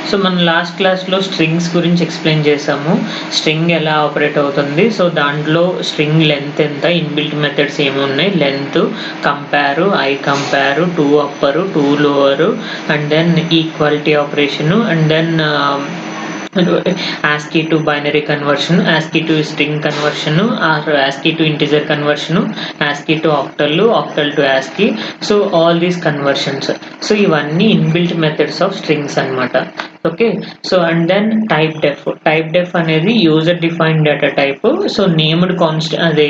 So మనం last క్లాస్లో strings గురించి ఎక్స్ప్లెయిన్ చేసాము. స్ట్రింగ్ ఎలా ఆపరేట్ అవుతుంది, సో దాంట్లో స్ట్రింగ్ లెంత్ ఎంత, ఇన్బిల్ట్ మెథడ్స్ ఏమున్నాయి, length, compare, I compare, to upper, to lower, and then equality operation, and then ASCII to binary conversion, ASCII to string conversion, or ASCII to integer conversion, ASCII to octal, octal to ASCII. So all these conversions. So ఇవన్నీ inbuilt methods of strings అన్నమాట. Okay, so and then typedef అనేది user defined data type. So named constant అదే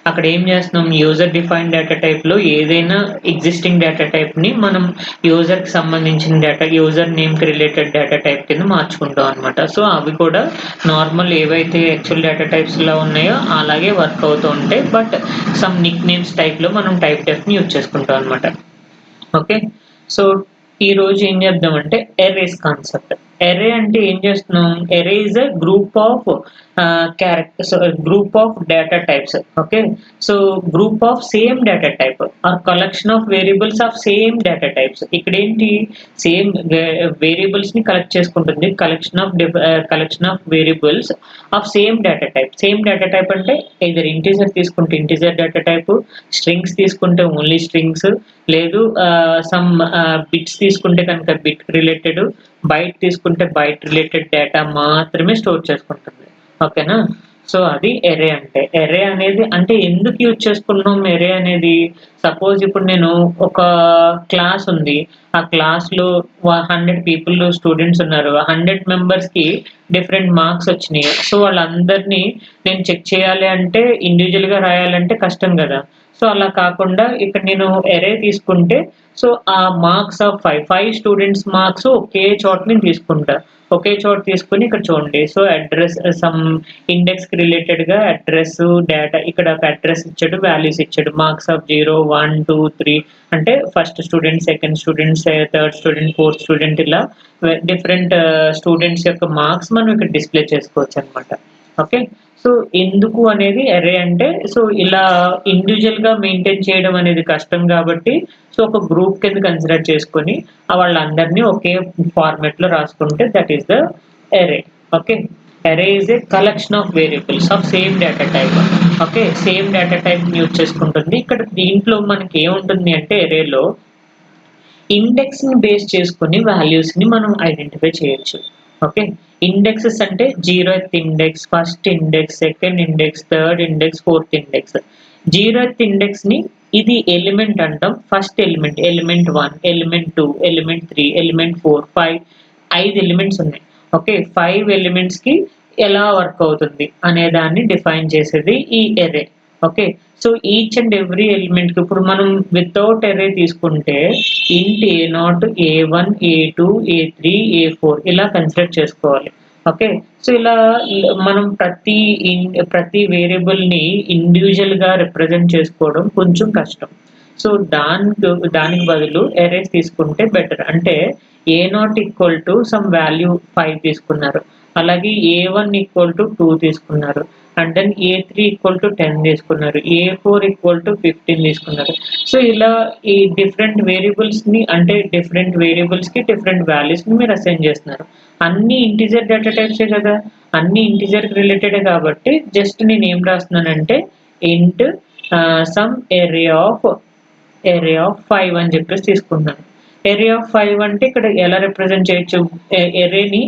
అక్కడ ఏం చేస్తున్నాం, user defined data టైప్లో ఏదైనా existing data టైప్ని మనం యూజర్కి సంబంధించిన డేటా, యూజర్ నేమ్కి రిలేటెడ్ డేటా టైప్ కింద మార్చుకుంటాం అనమాట. సో అవి కూడా నార్మల్ ఏవైతే యాక్చువల్ డేటా టైప్స్లో ఉన్నాయో అలాగే వర్క్ అవుతూ ఉంటాయి, బట్ సమ్ నిక్ నేమ్స్ టైప్లో మనం టైప్ డెఫ్ని యూజ్ చేసుకుంటాం అనమాట. ఓకే, సో ఈ రోజు ఏం చేద్దామంటే ఎరేస్ కాన్సెప్ట్. ఎరే అంటే ఏం చేస్తున్నాం, array is a group of characters, group of data types. Okay, so group of same data type or collection of variables of same data types. ఇక్కడ ఏంటి, సేమ్ వేరియబుల్స్ ని కలెక్ట్ చేసుకుంటుంది, collection of variables of same data type. Same data type అంటే either integer తీసుకుంటే integer data type, strings తీసుకుంటే only strings, లేదు some bits తీసుకుంటే కనుక బిట్ రిలేటెడ్, బైట్ తీసుకుంటే బైట్ రిలేటెడ్ డేటా మాత్రమే స్టోర్ చేసుకుంటుంది. ఓకేనా, సో అది ఎరే అంటే. ఎరే అనేది అంటే ఎందుకు యూజ్ చేసుకున్నాం ఎరే అనేది, సపోజ్ ఇప్పుడు నేను ఒక క్లాస్ ఉంది, ఆ క్లాస్లో 100 పీపుల్ స్టూడెంట్స్ ఉన్నారు, 100 మెంబర్స్కి డిఫరెంట్ మార్క్స్ వచ్చినాయి. సో వాళ్ళందరినీ నేను చెక్ చేయాలి అంటే ఇండివిజువల్గా రాయాలంటే కష్టం కదా. సో అలా కాకుండా ఇక్కడ నేను ఎరే తీసుకుంటే, సో ఆ marks of five students marks ఒకే చోట నేను తీసుకుంటా. ఒకే చోట తీసుకుని ఇక్కడ చూడండి, సో అడ్రస్ సమ్ ఇండెక్స్కి రిలేటెడ్గా అడ్రస్ డేటా, ఇక్కడ ఒక అడ్రస్ ఇచ్చాడు, వాల్యూస్ ఇచ్చాడు, మార్క్స్ ఆఫ్ 0, 1, 2, 3 అంటే first student, second student, third student, fourth student, ఇలా డిఫరెంట్ స్టూడెంట్స్ యొక్క మార్క్స్ మనం ఇక్కడ డిస్ప్లే చేసుకోవచ్చు అనమాట. ఓకే, సో ఎందుకు అనేది ఎరే అంటే, సో ఇలా ఇండివిజువల్గా మెయింటైన్ చేయడం అనేది కష్టం కాబట్టి, సో ఒక గ్రూప్ కింద కన్సిడర్ చేసుకొని వాళ్ళందరినీ ఒకే ఫార్మాట్లో రాసుకుంటే that is the array. Okay, array is a collection of variables of same data type. Okay, same data type use చేసుకుంటుంది. ఇక్కడ దీంట్లో మనకి ఏముంటుంది అంటే ఎరేలో ఇండెక్స్ ని బేస్ చేసుకుని వాల్యూస్ ని మనం ఐడెంటిఫై చేయొచ్చు. ఓకే, ఇండెక్సెస్ అంటే 0th index, first index, second index, third index, fourth index. 0th index ని ఇది ఎలిమెంట్ అంటాం, first element, element 1, element 2, element 3, element 4, 5, 5 elements ఉన్నాయి. ఓకే, 5 ఎలిమెంట్స్ కి ఎలా వర్క్ అవుతుంది అనే దాన్ని డిఫైన్ చేసేది ఈ array. Okay, so each and every element కి ఇప్పుడు మనం వితౌట్ ఎరే తీసుకుంటే ఇంట్ A0, A1, A2, A3, A4 ఇలా కన్సిడర్ చేసుకోవాలి. ఓకే, సో ఇలా మనం ప్రతి వేరియబుల్ ని ఇండివిజువల్ గా రిప్రజెంట్ చేసుకోవడం కొంచెం కష్టం. సో దానికి బదులు ఎరేస్ తీసుకుంటే బెటర్. అంటే A0 equal to some value 5 తీసుకున్నారు, అలాగే A1 ఈక్వల్ టు 2 తీసుకున్నారు, and then A3 equal to 10 తీసుకున్నారు, A4 ఈక్వల్ టు 15 తీసుకున్నారు. సో ఇలా ఈ డిఫరెంట్ వేరియబుల్స్ ని, అంటే డిఫరెంట్ వేరియబుల్స్ కి డిఫరెంట్ వాల్యూస్ ని మీరు అసైన్ చేస్తున్నారు. అన్ని ఇంటిజర్ డేటా టైప్సే కదా, అన్ని ఇంటిజర్ రిలేటెడ్ కాబట్టి జస్ట్ నేను ఏం రాస్తున్నానంటే ఇంట్ సమ్ ఏరియా ఆఫ్ 5 అని చెప్పేసి తీసుకున్నాను. ఏరియా ఆఫ్ 5 అంటే ఇక్కడ ఎలా రిప్రజెంట్ చేయొచ్చు, ఎరేని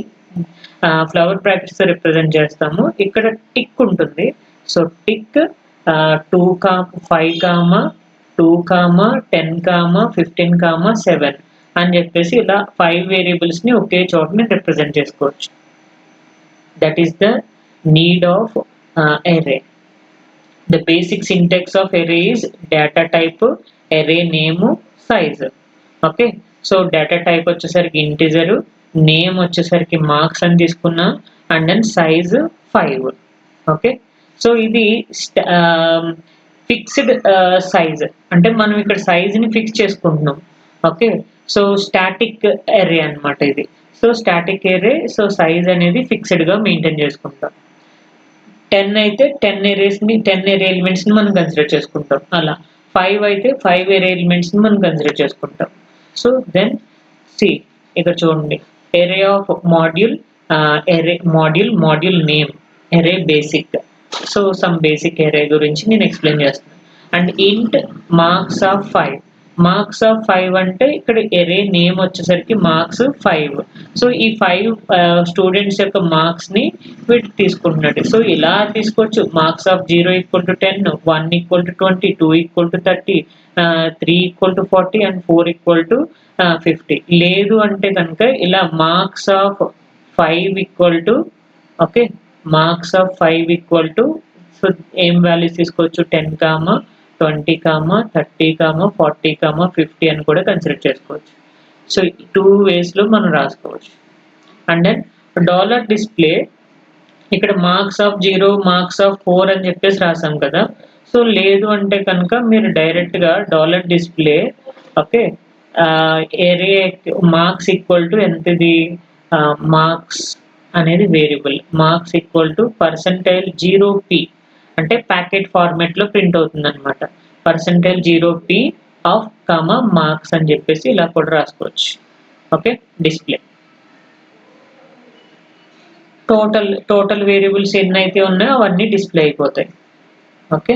ఫ్లవర్ బ్రాకెట్స్ తో రిప్రజెంట్ చేస్తాము. ఇక్కడ టిక్ ఉంటుంది, సో టిక్ 2, 5, 2, 10, 15, 7 అని చెప్పేసి ఇలా 5 వేరియబుల్స్ ని ఒకే చోటని రిప్రజెంట్ చేసుకోవచ్చు. That is the need of array. The basic syntax of array is data type, array name, size. Okay, so data type వచ్చేసరికి ఇంటిజర్, నేమ్ వచ్చేసరికి మార్క్స్ అని తీసుకున్నా, and then size 5. Okay, so ఇది fixed size, అంటే మనం ఇక్కడ size ని fix చేసుకుంటున్నాం. ఓకే, సో స్టాటిక్ ఎరే అన్నమాట ఇది. సో స్టాటిక్ ఎరే, సో సైజ్ అనేది ఫిక్స్డ్ గా మెయింటైన్ చేసుకుంటాం. 10 అయితే 10 ఎరే ఎలిమెంట్స్ ని మనం కన్సిడర్ చేసుకుంటాం. అలా 5 అయితే 5 ఎరే ఎలిమెంట్స్ ని మనం కన్సిడర్ చేసుకుంటాం. సో దెన్ ఇక్కడ చూడండి, array of module, array module name, array basic. So some basic array గురించి నేను ఎక్స్ప్లెయిన్ చేస్తాను. అండ్ ఇంట్ మార్క్స్ ఆఫ్ 5. మార్క్స్ ఆఫ్ 5 అంటే ఇక్కడ array నేమ్ వచ్చేసరికి మార్క్స్ 5. సో ఈ 5 స్టూడెంట్స్ యొక్క మార్క్స్ ని వీటి తీసుకుంటున్నాడు. సో ఇలా తీసుకోవచ్చు. Marks of 0 equal to 10, 1 equal to 20, 2 equal to 30, 3 equal to 40 and 4 equal to 50. లేదు అంటే కనుక ఇలా marks of 5 equal to, okay, marks of 5 equal to, so ఏం వాల్యూస్ తీసుకోవచ్చు, 10, 20, 30, 40, 50 అని కూడా కన్సిడర్ చేసుకోవచ్చు. సో 2 ways లో మనం రాసుకోవచ్చు. అండ్ దెన్ డాలర్ డిస్ప్లే, ఇక్కడ మార్క్స్ ఆఫ్ 0, మార్క్స్ ఆఫ్ 4 అని చెప్పేసి రాసాం కదా. సో లేదు అంటే కనుక మీరు డైరెక్ట్ గా dollar display, okay, array marks equal to ఎంతది, మార్క్స్ అనేది variable, marks equal to %0p అంటే ప్యాకెట్ ఫార్మాట్ లో ప్రింట్ అవుతుంది అనమాట. %0p ఆఫ్ మార్క్స్ అని చెప్పేసి ఇలా కూడా రాసుకోవచ్చు. ఓకే, డిస్ప్లే టోటల్ వేరియబుల్స్ ఎన్ని అయితే ఉన్నాయో అవన్నీ డిస్ప్లే అయిపోతాయి. ఓకే,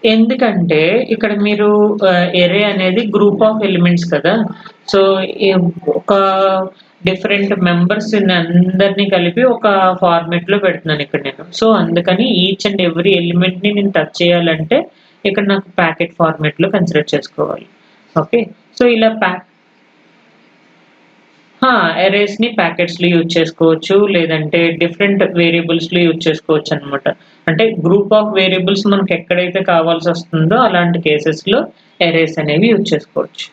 ఎందుకంటే ఇక్కడ మీరు ఎరే అనేది గ్రూప్ ఆఫ్ ఎలిమెంట్స్ కదా. సో ఒక డిఫరెంట్ మెంబర్స్ అందరినీ కలిపి ఒక ఫార్మేట్ లో పెడుతున్నాను ఇక్కడ నేను. సో అందుకని ఈచ్ అండ్ ఎవ్రీ ఎలిమెంట్ ని నేను టచ్ చేయాలంటే ఇక్కడ నాకు ప్యాకెట్ ఫార్మేట్ లో కన్సిడర్ చేసుకోవాలి. ఓకే, సో ఇలా అరేస్ ని ప్యాకెట్స్ లో యూజ్ చేసుకోవచ్చు, లేదంటే డిఫరెంట్ వేరియబుల్స్ లో యూజ్ చేసుకోవచ్చు అనమాట. అంటే గ్రూప్ ఆఫ్ వేరియబుల్స్ మనకి ఎక్కడైతే కావాల్సి వస్తుందో అలాంటి కేసెస్ లో అరేస్ అనేవి యూజ్ చేసుకోవచ్చు.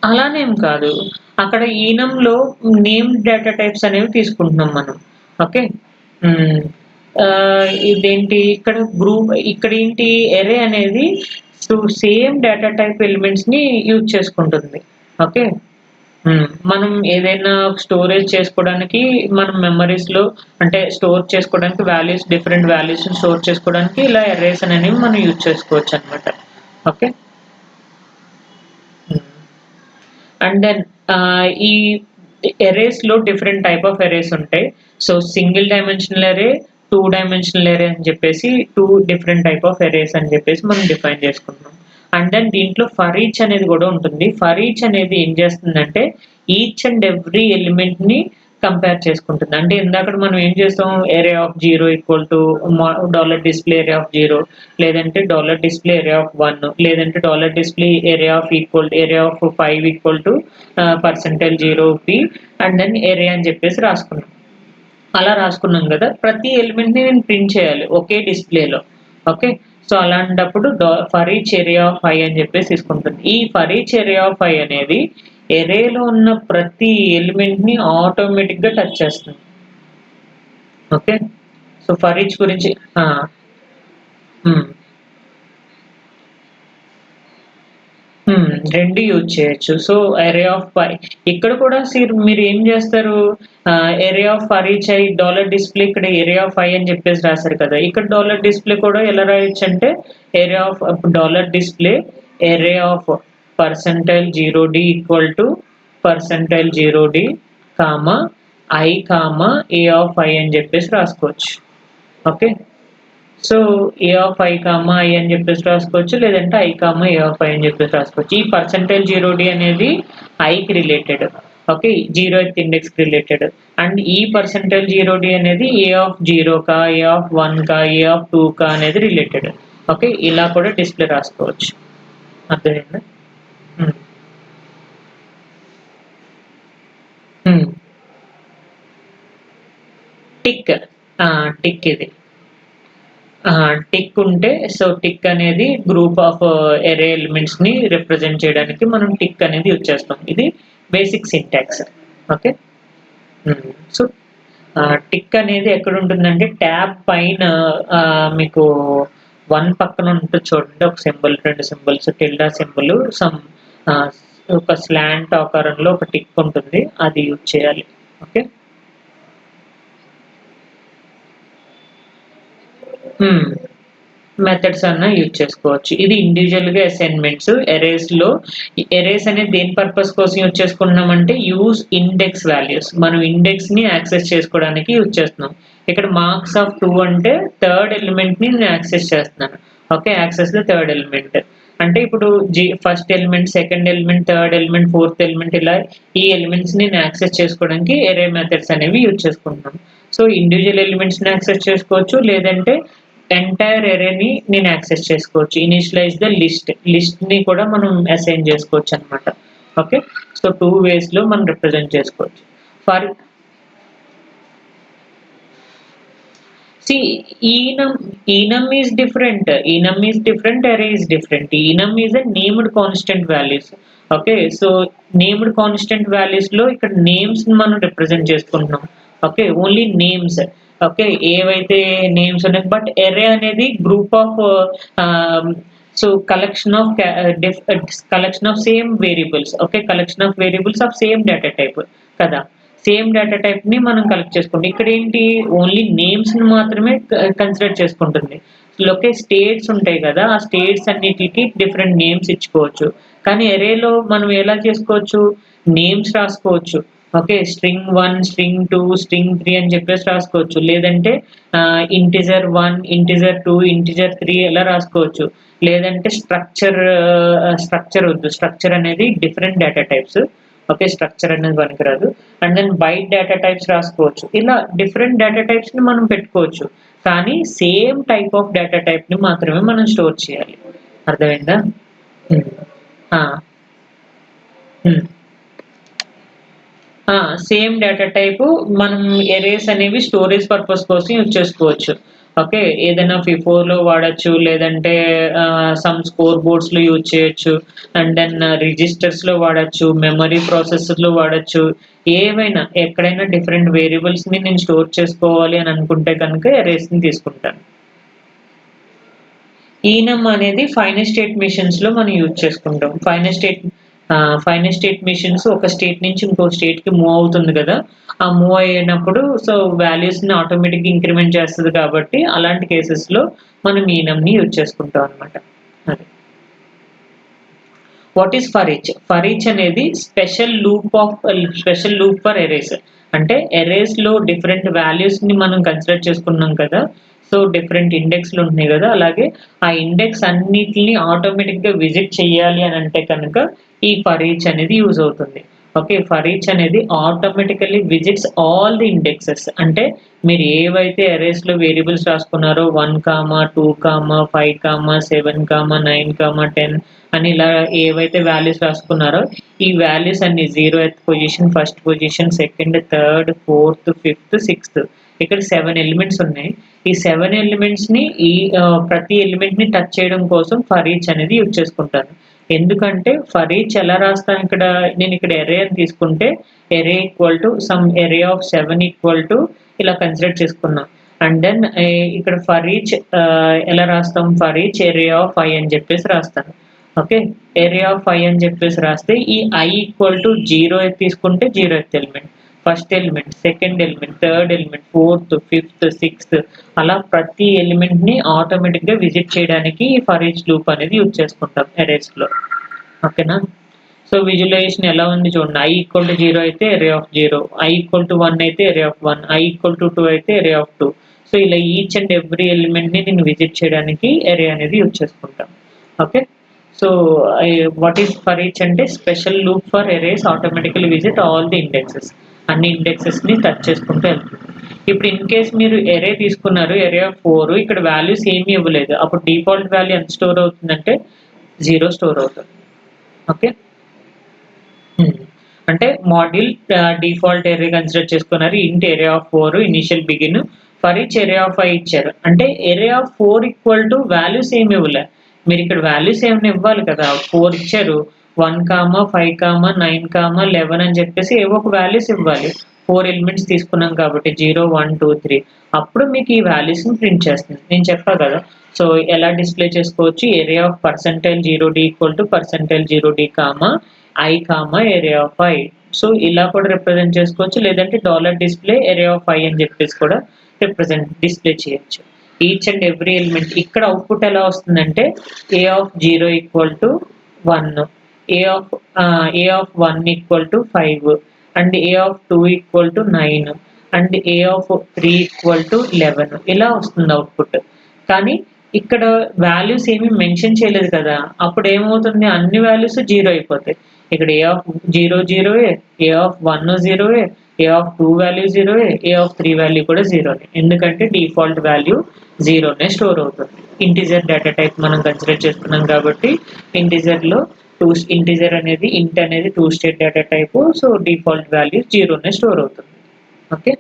అలానేం కాదు, అక్కడ ఈనంలో నేమ్ డేటా టైప్స్ అనేవి తీసుకుంటున్నాం మనం. ఓకే, ఇదేంటి ఇక్కడ గ్రూప్, ఇక్కడ ఏంటి ఎరే అనేది సేమ్ డేటా టైప్ ఎలిమెంట్స్ ని యూజ్ చేసుకుంటుంది. ఓకే, మనం ఏదైనా స్టోరేజ్ చేసుకోవడానికి, మనం మెమరీస్ లో అంటే స్టోర్ చేసుకోవడానికి వాల్యూస్, డిఫరెంట్ వాల్యూస్ స్టోర్ చేసుకోవడానికి ఇలా ఎరేస్ అనేవి మనం యూజ్ చేసుకోవచ్చు అనమాట. ఓకే, అండ్ దెన్ ఈ ఎరేస్ లో డిఫరెంట్ టైప్ ఆఫ్ ఎరేస్ ఉంటాయి. సో సింగిల్ డైమెన్షనల్ ఎరే, 2 డైమెన్షనల్ ఎరే అని చెప్పేసి 2 డిఫరెంట్ టైప్ ఆఫ్ ఎరేస్ అని చెప్పేసి మనం డిఫైన్ చేసుకుంటున్నాం. అండ్ దెన్ దీంట్లో ఫర్ ఈచ్ అనేది కూడా ఉంటుంది. ఫర్ ఈచ్ అనేది ఏం చేస్తుందంటే ఈచ్ అండ్ ఎవ్రీ ఎలిమెంట్ ని కంపేర్ చేసుకుంటుంది. అంటే ఇందాక మనం ఏం చేస్తాం, area of 0 equal to dollar display area of 0, లేదంటే డాలర్ డిస్ప్లే ఏరియా ఆఫ్ 1, లేదంటే dollar display area of 5 equal to %0p and then area అని చెప్పేసి రాసుకున్నాం. అలా రాసుకున్నాం కదా, ప్రతి ఎలిమెంట్ ని నేను ప్రింట్ చేయాలి ఒకే డిస్ప్లేలో. ఓకే, సో అలాంటప్పుడు ఫర్ ఈచ్ ఏరియా ఆఫ్ 5 అని చెప్పేసి తీసుకుంటుంది. ఈ ఫర్ ఈచ్ ఏరియా ఆఫ్ 5 అనేది ఎరేలో ఉన్న ప్రతి ఎలిమెంట్ ని ఆటోమేటిక్ గా టచ్ చేస్తుంది. ఓకే, సో ఫర్ ఈచ్ గురించి రెండు యూజ్ చేయొచ్చు. సో ఏరియా ఆఫ్ 5 ఇక్కడ కూడా మీరు ఏం చేస్తారు, area of for each I dollar display, ఇక్కడ ఏరియా ఆఫ్ 5 అని చెప్పేసి రాశారు కదా. ఇక్కడ డాలర్ డిస్ప్లే కూడా ఎలా రాయొచ్చు అంటే area of dollar display area of %0d equal to %0d i a of i అని చెప్పేసి రాసుకోవచ్చు. Okay, so a of i అని చెప్పేసి రాసుకోవచ్చు, లేదంటే i a ఆఫ్ i అని చెప్పేసి రాసుకోవచ్చు. ఈ %0d అనేది i కి రిలేటెడ్, ఓకే, 0th ఇండెక్స్ కి రిలేటెడ్. అండ్ ఈ %0d అనేది a ఆఫ్ 0 కా, a ఆఫ్ 1 కా, a ఆఫ్ 2 కా అనేది రిలేటెడ్. ఓకే, ఇలా కూడా డిస్ప్లే రాసుకోవచ్చు. అర్థమైందా? టిక్ ఇది టిక్ ఉంటే, సో టిక్ అనేది గ్రూప్ ఆఫ్ ఎరే ఎలిమెంట్స్ ని రిప్రజెంట్ చేయడానికి మనం టిక్ అనేది యూజ్ చేస్తాం. ఇది basic syntax. Okay, so tick అనేది ఎక్కడ ఉంటుందంటే ట్యాబ్ పైన మీకు 1 పక్కన ఉంటుంది చూడండి, ఒక symbol, 2 symbols, tilde symbol, some ఒక స్లాంట్ ఆకారంలో ఒక టిక్ ఉంటుంది, అది యూజ్ చేయాలి. ఓకే. మెథడ్స్ అన్నా యూజ్ చేసుకోవచ్చు. ఇది ఇండివిజువల్‌గా అసైన్‌మెంట్స్. ఎరేస్ అనేది దేని పర్పస్ కోసం యూజ్ చేసుకుంటున్నామంటే యూజ్ ఇండెక్స్ వాల్యూస్. మనం ఇండెక్స్‌ని యాక్సెస్ చేసుకోవడానికి యూజ్ చేస్తున్నాం. ఇక్కడ మార్క్స్ ఆఫ్ 2 అంటే థర్డ్ ఎలిమెంట్‌ని నేను యాక్సెస్ చేస్తున్నాను. Okay. Access the third element. అంటే ఇప్పుడు first element, second element, third element, fourth element ఇలా ఈ ఎలిమెంట్స్‌ని నేను యాక్సెస్ చేసుకోవడానికి ఎరే మెథడ్స్ అనేవి యూజ్ చేసుకుంటున్నాం. సో, ఇండివిడ్యువల్ ఎలిమెంట్స్‌ని యాక్సెస్ చేసుకోవచ్చు. లేదంటే ఎంటైర్ ఎరేని నేను యాక్సెస్ చేసుకోవచ్చు. ఇనిషియలైజ్ ద లిస్ట్‌ని కూడా మనం అసైన్ చేసుకోవచ్చనమాట. ఓకే. సో, 2 వేస్‌లో మనం రిప్రజెంట్ చేసుకోవచ్చు. For C enum is different. Enum is different, array is different. Enum is a named constant values. Okay. So, named constant వాల్యూస్‌లో ఇక్కడ నేమ్స్‌ని మనం రిప్రజెంట్ చేసుకుంటున్నాం. ఓకే. Only names. ఓకే. ఏవైతే నేమ్స్ ఉన్నాయి. బట్ ఎరే అనేది group of ah, so, collection of same variables. Okay. Collection of variables of same data type కదా! Same data టైప్‌ని మనం కలెక్ట్ చేసుకుంటాం. ఇక్కడేంటి ఓన్లీ నేమ్స్‌ని మాత్రమే కన్సిడర్ చేసుకుంటుంది. స్టేట్స్ ఉంటాయి కదా! ఆ స్టేట్స్ అన్నిట్లికి డిఫరెంట్ నేమ్స్ ఇచ్చుకోవచ్చు. కానీ అరేలో మనం ఎలా చేసుకోవచ్చు? నేమ్స్ రాసుకోవచ్చు. ఓకే. స్ట్రింగ్ 1, స్ట్రింగ్ 2, స్ట్రింగ్ 3 అని చెప్పేసి రాసుకోవచ్చు. లేదంటే ఇంటిజర్ 1, ఇంటిజర్ 2, ఇంటిజర్ 3 ఇలా రాసుకోవచ్చు. లేదంటే స్ట్రక్చర్ వద్దు. స్ట్రక్చర్ అనేది different data types. Okay. Structure అనేది పనికిరాదు. And then byte data types రాసుకోవచ్చు. ఇలా డిఫరెంట్ డేటా టైప్స్‌ని మనం పెట్టుకోవచ్చు. కానీ సేమ్ టైప్ ఆఫ్ డేటా టైప్‌ని మాత్రమే మనం స్టోర్ చేయాలి. అర్థమైందా? హ్మ్. ఆ! హ్మ్. సేమ్ డేటా టైపు మనం ఎరేస్ అనేవి స్టోరేజ్ పర్పస్ కోసం యూజ్ చేసుకోవచ్చు. ఓకే. ఏదైనా ఫిఫోలో వాడొచ్చు. లేదంటే సమ్ స్కోర్ బోర్డ్స్‌లో యూజ్ చేయొచ్చు. అండ్ దెన్ రిజిస్టర్స్‌లో వాడొచ్చు. మెమరీ ప్రాసెసర్‌లో వాడొచ్చు. ఏవైనా ఎక్కడైనా డిఫరెంట్ వేరియబుల్స్‌ని నేను స్టోర్ చేసుకోవాలి అని అనుకుంటే కనుక ఎరేస్‌ని తీసుకుంటాను. ఈనమ్ అనేది ఫైనల్ స్టేట్ మెషిన్స్‌లో మనం యూజ్ చేసుకుంటాం. ఫైనల్ స్టేట్ మెషిన్స్ ఒక స్టేట్ నుంచి ఇంకో స్టేట్‌కి మూవ్ అవుతుంది గదా! ఆ మూవ్ అయినప్పుడు సో, వాల్యూస్‌ని ఆటోమేటిక్‌గా ఇంక్రిమెంట్ చేస్తది కాబట్టి అలాంటి కేసెస్‌లో మనం ఈనమ్‌ని యూజ్ చేసుకుంటాం అన్నమాట. అది. What is for each? For each అనేది స్పెషల్ లూప్ ఫర్ ఎరేస్. అంటే ఎరేస్‌లో డిఫరెంట్ వాల్యూస్‌ని మనం కన్సిడర్ చేసుకున్నాం కదా! సో, డిఫరెంట్ ఇండెక్స్‌లు ఉంటున్నాయి గదా! అలాగే ఆ ఇండెక్స్ అన్నిటిని ఆటోమేటిక్‌గా విజిట్ చేయాలి అని అంటే కనుక ఈ ఫర్ ఈచ్ అనేది యూజ్ అవుతుంది. ఓకే. ఫర్ ఈచ్ అనేది automatically visits all the indexes. అంటే మీరు ఏవైతే అరేస్‌లో వేరియబుల్స్ రాసుకున్నారో 1, 2, 5, 7, 9, 10 అని ఇలా ఏవైతే వాల్యూస్ రాసుకున్నారో, ఈ వాల్యూస్ అన్ని 0th position, first position, second, third, fourth, fifth, sixth ఇక్కడ 7 ఎలిమెంట్స్ ఉన్నాయి. ఈ 7 ఎలిమెంట్స్‌ని ప్రతి ఎలిమెంట్‌ని టచ్ చేయడం కోసం ఫర్ ఈచ్ అనేది యూజ్ చేసుకుంటాను. ఎందుకంటే ఫర్ ఈచ్ ఎలా రాస్తాను ఇక్కడ నేనిక్కడ ఎరే అని తీసుకుంటే array equal to some array of 7 equal to ఇలా కన్సిడర్ చేసుకున్నా. అండ్ దెన్ ఇక్కడ ఫర్ ఈచ్ ఎలా రాస్తాం? For each array of i అని చెప్పేసి రాస్తాను. ఓకే. ఏరియా ఆఫ్ i అని చెప్పేసి రాస్తే ఈ i ఈక్వల్ టు 0 తీసుకుంటే 0th element, first element, second element, third element, fourth, fifth, sixth అలా ప్రతి ఎలిమెంట్‌ని ఆటోమేటిక్‌గా విజిట్ చేయడానికి ఈ ఫర్ ఈచ్ లూప్ అనేది యూజ్ చేసుకుంటాం అరేస్‌లో. ఓకేనా? సో, విజువలైజేషన్ ఎలా ఉంది చూడండి. i ఈక్వల్ టు 0 అయితే array of 0, i equal to 1 అయితే array of 1, i equal to 2 అయితే ఎరే ఆఫ్ 2. సో, ఇలా ఈచ్ అండ్ ఎవ్రీ ఎలిమెంట్‌ని నేను విజిట్ చేయడానికి ఎరే అనేది యూజ్ చేసుకుంటాం. Okay. So, what is for each అంటే special loop for arrays automatically visit all the indexes. అన్ని ఇండెక్సెస్‌ని టచ్ చేసుకుంటూ వెళ్తుంది. ఇప్పుడు ఇన్ కేస్ మీరు ఎరే తీసుకున్నారు. ఎరే ఆఫ్ 4 ఇక్కడ వాల్యూస్ ఏమీ ఇవ్వలేదు. అప్పుడు డిఫాల్ట్ వాల్యూ ఎంత స్టోర్ అవుతుందంటే 0 స్టోర్ అవుతుంది. ఓకే. హ్మ్. అంటే మాడ్యూల్ డిఫాల్ట్ ఎరే కన్సిడర్ చేసుకున్నారు. ఇంట్ ఎరే of 4 initial begin for each array of 5 ఇచ్చారు. అంటే ఎరే ఆఫ్ 4 ఈక్వల్ టు వాల్యూస్ ఏమి ఇవ్వలే. మీరిక్కడ వాల్యూస్ ఏమైనా ఇవ్వాలి కదా! 4 ఇచ్చారు. 1, 5, 9, 11 అని చెప్పేసి ఏవో ఒక వాల్యూస్ ఇవ్వాలి. 4 ఎలిమెంట్స్ తీసుకున్నాం కాబట్టి 0, 1, 2, 3 అప్పుడు మీకు ఈ వాల్యూస్‌ని ప్రింట్ చేస్తుంది. నేను చెప్పా కదా! సో, ఎలా డిస్‌ప్లే చేసుకోవచ్చు? Area of percentile 0d equal to percentile 0d comma I comma array of I. So ఇలా కూడా రిప్రజెంట్ చేసుకోవచ్చు, లేదంటే $డిస్ప్లే ఏరియా ఆఫ్ ఐ అని చెప్పేసి కూడా డిస్ప్లే చేయొచ్చు. ఈచ్ అండ్ ఎవ్రీ ఎలిమెంట్ ఇక్కడ అవుట్పుట్ ఎలా వస్తుందంటే a of 0 equal to 1, a of 1 equal to 5 and a of 2 equal to 9 and a of 3 equal to 11 ఇలా వస్తుంది అవుట్పుట్. కానీ ఇక్కడ వాల్యూస్ ఏమి మెన్షన్ చేయలేదు కదా, అప్పుడు ఏమవుతుంది, అన్ని వాల్యూస్ 0 అయిపోతాయి. ఇక్కడ a of 0 0, a of 1 0, a of 2 value 0, a of 3 value కూడా 0, ఎందుకంటే డిఫాల్ట్ వాల్యూ 0నే స్టోర్ అవుతుంది. ఇంటిజర్ డేటా టైప్ మనం కన్సిడర్ చేస్తున్నాం కాబట్టి ఇంటిజర్లో ఇంటిజర్ అనేది ఇంట్ అనేది 2 state data type. So default value 0నే స్టోర్ అవుతుంది. ఓకే,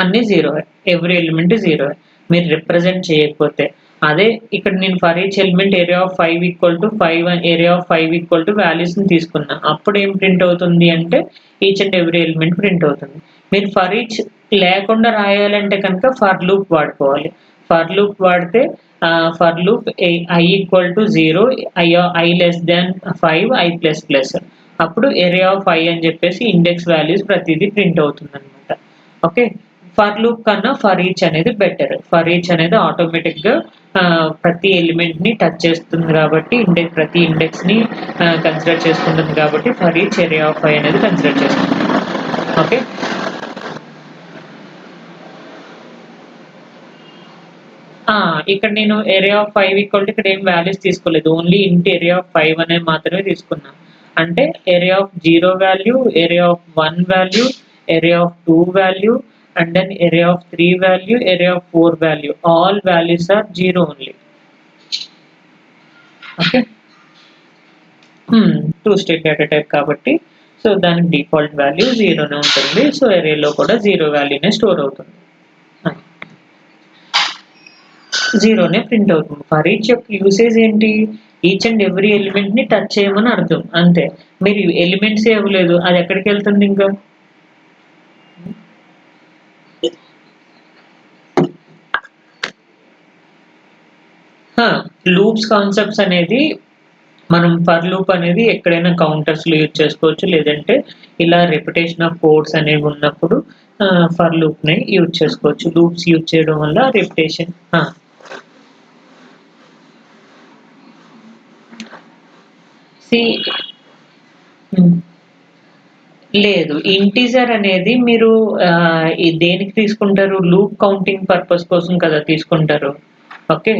అన్ని 0, ఎవ్రీ ఎలిమెంట్ 0 మీరు రిప్రజెంట్ చేయకపోతే. అదే ఇక్కడ నేను for each element array of 5 equal to 5 array of 5 equal to వాల్యూస్ని తీసుకున్నా, అప్పుడు ఏం ప్రింట్ అవుతుంది అంటే each and every element print అవుతుంది. మీరు ఫర్ ఈచ్ లేకుండా రాయాలంటే కనుక ఫర్ లూప్ వాడుకోవాలి. ఫర్ లూప్ వాడితే for loop i equal to 0, i less than 5, i plus plus, అప్పుడు ఏరియా ఆఫ్ ఐ అని చెప్పేసి ఇండెక్స్ వాల్యూస్ ప్రతిదీ ప్రింట్ అవుతుంది అనమాట. ఓకే, ఫర్ లూప్ కన్నా ఫర్ ఈచ్ అనేది బెటర్. ఫర్ ఈచ్ అనేది ఆటోమేటిక్గా ప్రతి ఎలిమెంట్ని టచ్ చేస్తుంది కాబట్టి ప్రతి ఇండెక్స్ని కన్సిడర్ చేసుకుంటుంది కాబట్టి for each array of I అనేది కన్సిడర్ చేస్తుంది. ఓకే, ఇక్కడ నేను ఏరియా ఆఫ్ 5 ఈక్వల్ టు ఇక్కడ ఏం వాల్యూస్ తీసుకోలేదు, ఓన్లీ ఇంటి ఏరియా ఆఫ్ 5 అనేది మాత్రమే తీసుకున్నా. అంటే area of 0 value, area of 1 value, area of 2 value and then area of 3 value, area of 4 value, all values are 0 only. Okay, 2 state data type కాబట్టి so దానికి డిఫాల్ట్ వాల్యూ 0నే ఉంటుంది. So ఏరియాలో కూడా 0 వాల్యూనే స్టోర్ అవుతుంది, 0నే ప్రింట్ అవుతుంది. ఫర్ ఈచ్ యొక్క యూసేజ్ ఏంటి, ఈచ్ అండ్ ఎవ్రీ ఎలిమెంట్ ని టచ్ చేయమని అర్థం అంతే. మీరు ఎలిమెంట్స్ ఇవ్వలేదు, అది ఎక్కడికి వెళ్తుంది ఇంకా. లూప్స్ కాన్సెప్ట్స్ అనేది మనం ఫర్ లూప్ అనేది ఎక్కడైనా కౌంటర్స్లో యూజ్ చేసుకోవచ్చు, లేదంటే ఇలా రిపిటేషన్ ఆఫ్ కోడ్స్ అనేవి ఉన్నప్పుడు ఫర్ లూప్ని యూజ్ చేసుకోవచ్చు. లూప్స్ యూజ్ చేయడం వల్ల రిపిటేషన్. లేదు, ఇంటీజర్ అనేది మీరు దేనికి తీసుకుంటారు, లూప్ కౌంటింగ్ పర్పస్ కోసం కదా తీసుకుంటారు. Okay,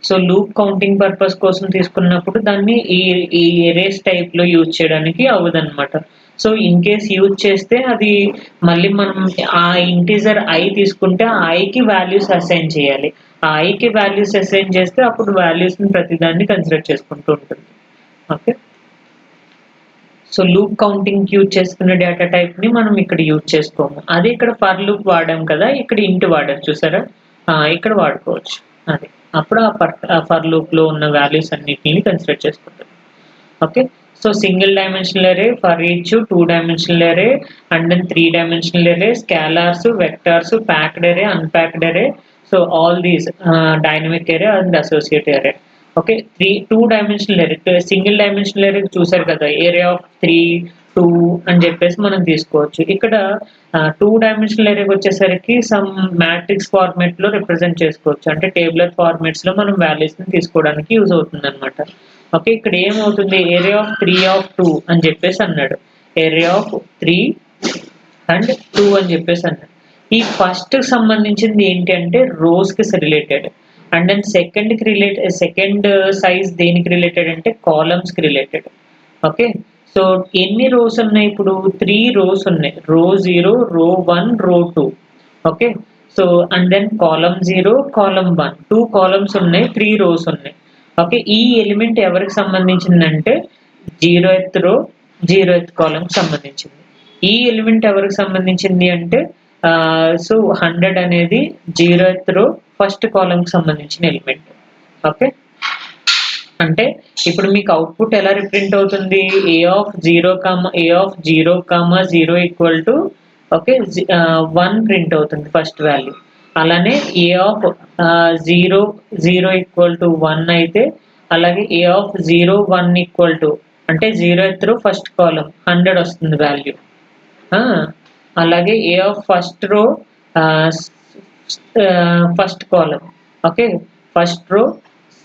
so loop counting purpose కోసం తీసుకున్నప్పుడు దాన్ని ఈ ఎరేస్ టైప్లో యూజ్ చేయడానికి అవ్వదన్నమాట. సో ఇన్ కేస్ యూజ్ చేస్తే అది మళ్ళీ మనం ఆ ఇంటీజర్ ఐ తీసుకుంటే ఆ ఐకి వాల్యూస్ అసైన్ చేయాలి. ఆ ఐకి వాల్యూస్ అసైన్ చేస్తే అప్పుడు వాల్యూస్ని ప్రతిదాన్ని కన్సిడర్ చేసుకుంటూ ఉంటుంది. Okay, so loop counting use చేసుకునే డేటా టైప్ ని మనం ఇక్కడ యూజ్ చేసుకోము. అదే ఇక్కడ ఫర్ లూప్ వాడాం కదా, ఇక్కడ ఇంట్ వాడారు చూసారా, ఇక్కడ వాడుకోవచ్చు. అది అప్పుడు ఆ ఫర్ లూప్ లో ఉన్న వాల్యూస్ అన్నిటిని కన్సిడర్ చేసుకుంటాం. Okay, so single dimensional array, for each 2 dimensional array and then 3 dimensional array, scalars, vectors, packed array, unpacked array, so all these dynamic array and associate array. Okay, 2 dimensional array, single dimensional array చూసారు కదా, area of 3, 2 అని చెప్పేసి మనం తీసుకోవచ్చు. ఇక్కడ 2 dimensional అరేకి వచ్చేసరికి some matrix format లో represent చేసుకోవచ్చు, అంటే టేబులర్ ఫార్మేట్స్ లో మనం వాల్యూస్ ని తీసుకోవడానికి యూజ్ అవుతుంది అనమాట. ఓకే, ఇక్కడ ఏమవుతుంది, ఏరియా ఆఫ్ 3 ఆఫ్ 2 అని చెప్పేసి అన్నాడు, ఏరియా ఆఫ్ 3 అండ్ 2 అని చెప్పేసి అన్నాడు. ఈ ఫస్ట్ సంబంధించింది ఏంటి అంటే రోస్ కి related, and then second size దేనికి రిలేటెడ్ అంటే కాలమ్స్ కి రిలేటెడ్. ఓకే, సో ఎన్ని రోస్ ఉన్నాయి, ఇప్పుడు 3 రోస్ ఉన్నాయి, రో 0, రో 1, row 2. Okay, so and then column 0, column 1, 2 columns ఉన్నాయి, 3 రోస్ ఉన్నాయి. ఓకే, ఈ ఎలిమెంట్ ఎవరికి సంబంధించిందంటే 0th రో 0th కాలమ్ సంబంధించింది. ఈ ఎలిమెంట్ ఎవరికి సంబంధించింది అంటే సో 100 అనేది 0th రో ఫస్ట్ కాలమ్ కి సంబంధించిన ఎలిమెంట్. ఓకే, అంటే ఇప్పుడు మీకు అవుట్పుట్ ఎలా రిప్రజెంట్ అవుతుంది, a of 0, equal to okay 1 print అవుతుంది ఫస్ట్ వాల్యూ. అలానే ఏ ఆఫ్ 0 ఈక్వల్ టు 1 అయితే అలాగే ఏ ఆఫ్ 0 1 ఈక్వల్ టు అంటే 0th రో ఫస్ట్ కాలం 100 వస్తుంది వాల్యూ. అలాగే a of first row first column, okay, first row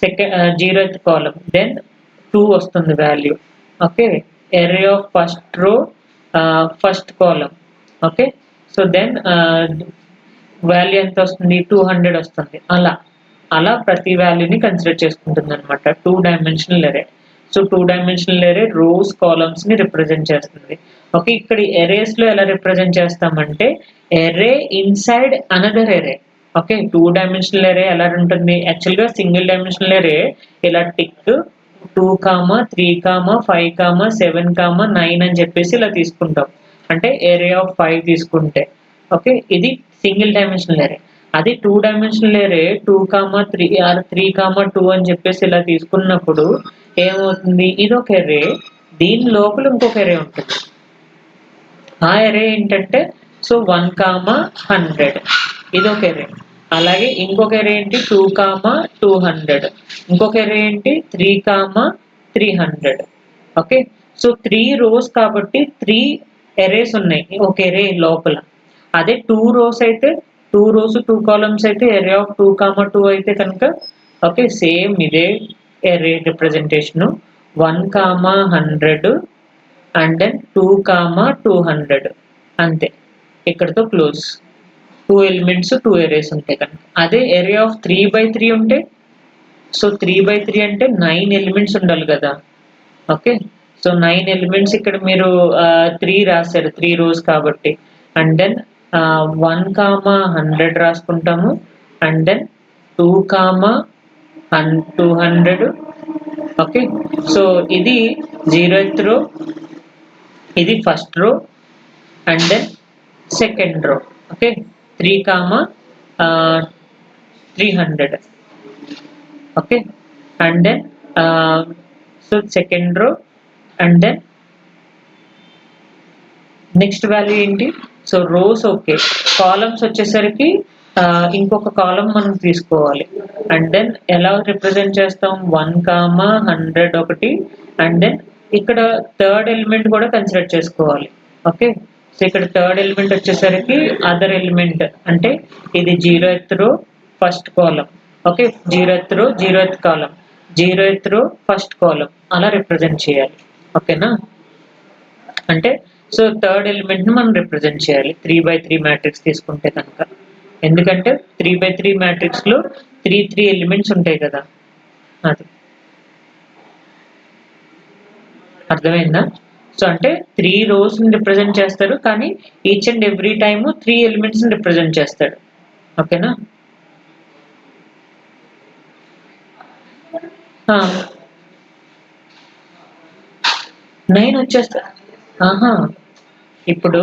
second 0th column then 2 వస్తుంది value. Okay, array of first row first column. Okay, so then value ఎంత వస్తుంది 200 వస్తుంది. అలా అలా ప్రతి వాల్యూని కన్సిడర్ చేసుకుంటుంది అనమాట 2 డైమెన్షనల్ అరే. సో 2 డైమెన్షనల్ అరే రోస్ కాలమ్స్ ని రిప్రజెంట్ చేస్తుంది. ఓకే, ఇక్కడ అరేస్ లో ఎలా రిప్రజెంట్ చేస్తామంటే అరే ఇన్సైడ్ అనదర్ అరే. ఓకే, 2 డైమెన్షనల్ అరే ఎలా ఉంటుంది, యాక్చువల్ గా సింగిల్ డైమెన్షనల్ అరే ఇలా టిక్ 2, 3, 5, 7, 9 అని చెప్పేసి ఇలా తీసుకుంటాం. అంటే ఏరియా ఆఫ్ 5 తీసుకుంటే ఓకే, ఇది సింగిల్ డైమెన్షనల్ అరే. అది 2 డైమెన్షనల్ అరే 2, 3 ఆర్ 3, 2 అని చెప్పేసి ఇలా తీసుకున్నప్పుడు ఏమవుతుంది, ఇది ఒక అరే, దీని లోపల ఇంకొక అరే ఉంటుంది. ఆ అరే ఏంటంటే సో 1, 100 ఇది ఒక అరే. అలాగే ఇంకొక అరే ఏంటి 2, 200, ఇంకొక అరే ఏంటి 3, 300. ఓకే, సో 3 రోస్ కాబట్టి 3 అరేస్ ఉన్నాయి ఒక అరే లోపల. అదే 2 రోస్ అయితే 2 రోస్ 2 కాలమ్స్ అయితే అరే ఆఫ్ 2, 2 అయితే కనుక ఓకే సేమ్ ఇదే అరే రిప్రజెంటేషన్ 1, 100 అండ్ దెన్ 2, 200 అంతే, ఇక్కడతో క్లోజ్. 2 ఎలిమెంట్స్ 2 అరేస్ ఉంటాయి కనుక. అదే అరే ఆఫ్ 3x3 ఉంటే సో 3x3 అంటే 9 ఎలిమెంట్స్ ఉండాలి కదా. ఓకే, సో 9 ఎలిమెంట్స్ ఇక్కడ మీరు 3 రాశారు 3 రోస్ కాబట్టి. అండ్ దెన్ 1, 100 రాసుకుంటాము. And then 2, 200. ఓకే, సో ఇది 0th రో, ఇది first row and then second row. Okay, 3, 300. Okay, and then so second row and then next value ఏంటి, సో రోస్. ఓకే, కాలమ్స్ వచ్చేసరికి ఇంకొక కాలం మనం తీసుకోవాలి. అండ్ దెన్ ఎలా represent చేస్తాం 1, 100 ఒకటి. అండ్ దెన్ ఇక్కడ థర్డ్ ఎలిమెంట్ కూడా కన్సిడర్ చేసుకోవాలి. ఓకే, సో ఇక్కడ థర్డ్ ఎలిమెంట్ వచ్చేసరికి అదర్ ఎలిమెంట్ అంటే ఇది 0th row first column. Okay, 0th row 0th కాలం 0th రో ఫస్ట్ కాలం అలా రిప్రజెంట్ చేయాలి. ఓకేనా, అంటే సో థర్డ్ ఎలిమెంట్ ని మనం రిప్రజెంట్ చేయాలి 3x3 మ్యాట్రిక్స్ తీసుకుంటే కనుక. ఎందుకంటే 3x3 మ్యాట్రిక్స్ లో 3 ఎలిమెంట్స్ ఉంటాయి కదా. అది అర్థమైందా. సో అంటే 3 రోస్ ని రిప్రజెంట్ చేస్తారు కానీ each and every time 3 elements ని రిప్రజెంట్ చేస్తాడు. ఓకేనా, 9 వచ్చేస్తా. ఇప్పుడు